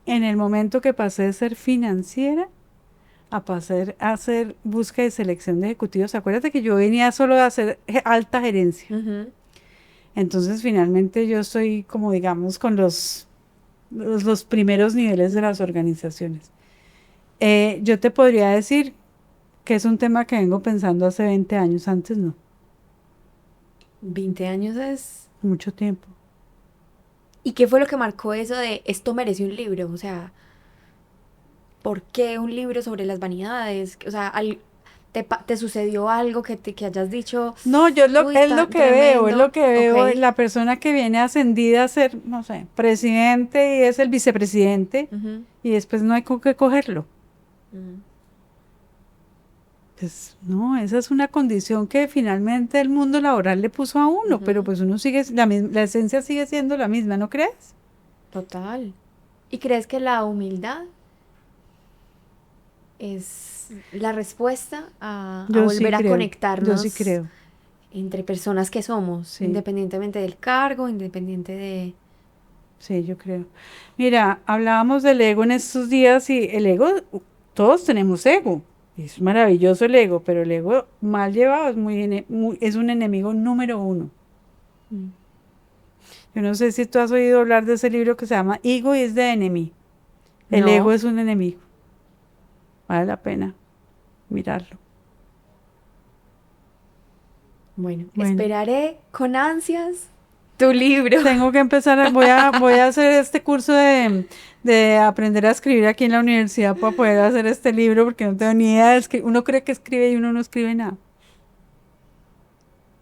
en el momento que pasé de ser financiera a pasar a hacer búsqueda y selección de ejecutivos. Acuérdate que yo venía solo de hacer alta gerencia. Entonces, finalmente yo estoy como, digamos, con los primeros niveles de las organizaciones. Yo te podría decir que es un tema que vengo pensando hace 20 años, antes no, 20 años es... mucho tiempo. ¿Y qué fue lo que marcó eso de esto merece un libro? O sea, ¿por qué un libro sobre las vanidades? O sea, ¿te sucedió algo que hayas dicho? No, yo Uy, es lo que veo, es tremendo. lo que veo, Ok. la persona que viene ascendida a ser, no sé, presidente y es el vicepresidente Ujú. y después no hay con qué cogerlo. Pues no, esa es una condición que finalmente el mundo laboral le puso a uno, pero pues uno sigue, la esencia sigue siendo la misma, ¿no crees? Total. ¿Y crees que la humildad es la respuesta a Yo sí volver a creo, yo sí conectarnos creo, entre personas que somos, sí, independientemente del cargo, independiente de... sí, yo creo. Mira, hablábamos del ego en estos días y el ego, todos tenemos ego, es maravilloso el ego, pero el ego mal llevado es un enemigo número uno. Yo no sé si tú has oído hablar de ese libro que se llama Ego is the Enemy. El ego No. es un enemigo. Vale la pena mirarlo. Bueno, Bueno, esperaré con ansias tu libro. tengo que empezar, voy a hacer este curso de aprender a escribir aquí en la universidad para poder hacer este libro, porque no tengo ni idea de escribir. Uno cree que escribe y uno no escribe nada.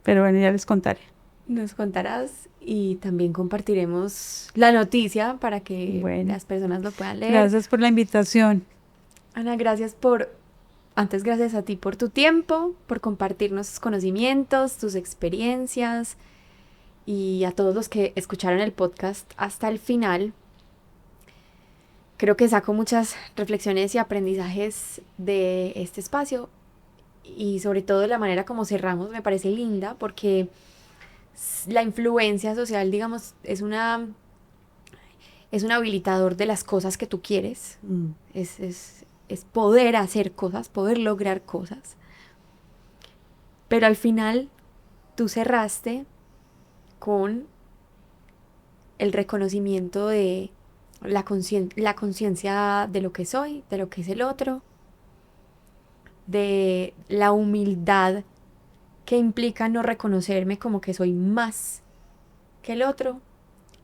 Pero bueno, ya les contaré. Nos contarás y también compartiremos la noticia para que Bueno, las personas lo puedan leer. gracias por la invitación. Ana, gracias a ti por tu tiempo, por compartirnos tus conocimientos, tus experiencias y a todos los que escucharon el podcast hasta el final. Creo que saco muchas reflexiones y aprendizajes de este espacio y sobre todo de la manera como cerramos me parece linda porque la influencia social, digamos, es un habilitador de las cosas que tú quieres. Es poder hacer cosas, poder lograr cosas. Pero al final tú cerraste con el reconocimiento de la conciencia de lo que soy, de lo que es el otro, de la humildad que implica no reconocerme como que soy más que el otro.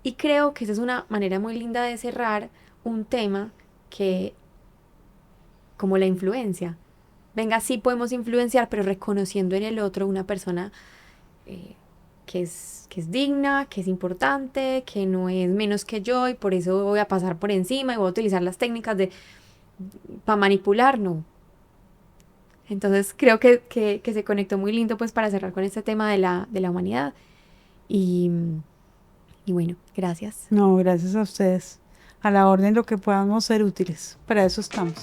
Y creo que esa es una manera muy linda de cerrar un tema que, como la influencia. Venga, sí podemos influenciar, pero reconociendo en el otro una persona que es digna, que es importante, que no es menos que yo y por eso voy a pasar por encima y voy a utilizar las técnicas de para manipular, no. Entonces creo que se conectó muy lindo pues para cerrar con este tema de la humanidad. Y, y bueno, gracias. No, gracias a ustedes. A la orden lo que podamos ser útiles. Para eso estamos.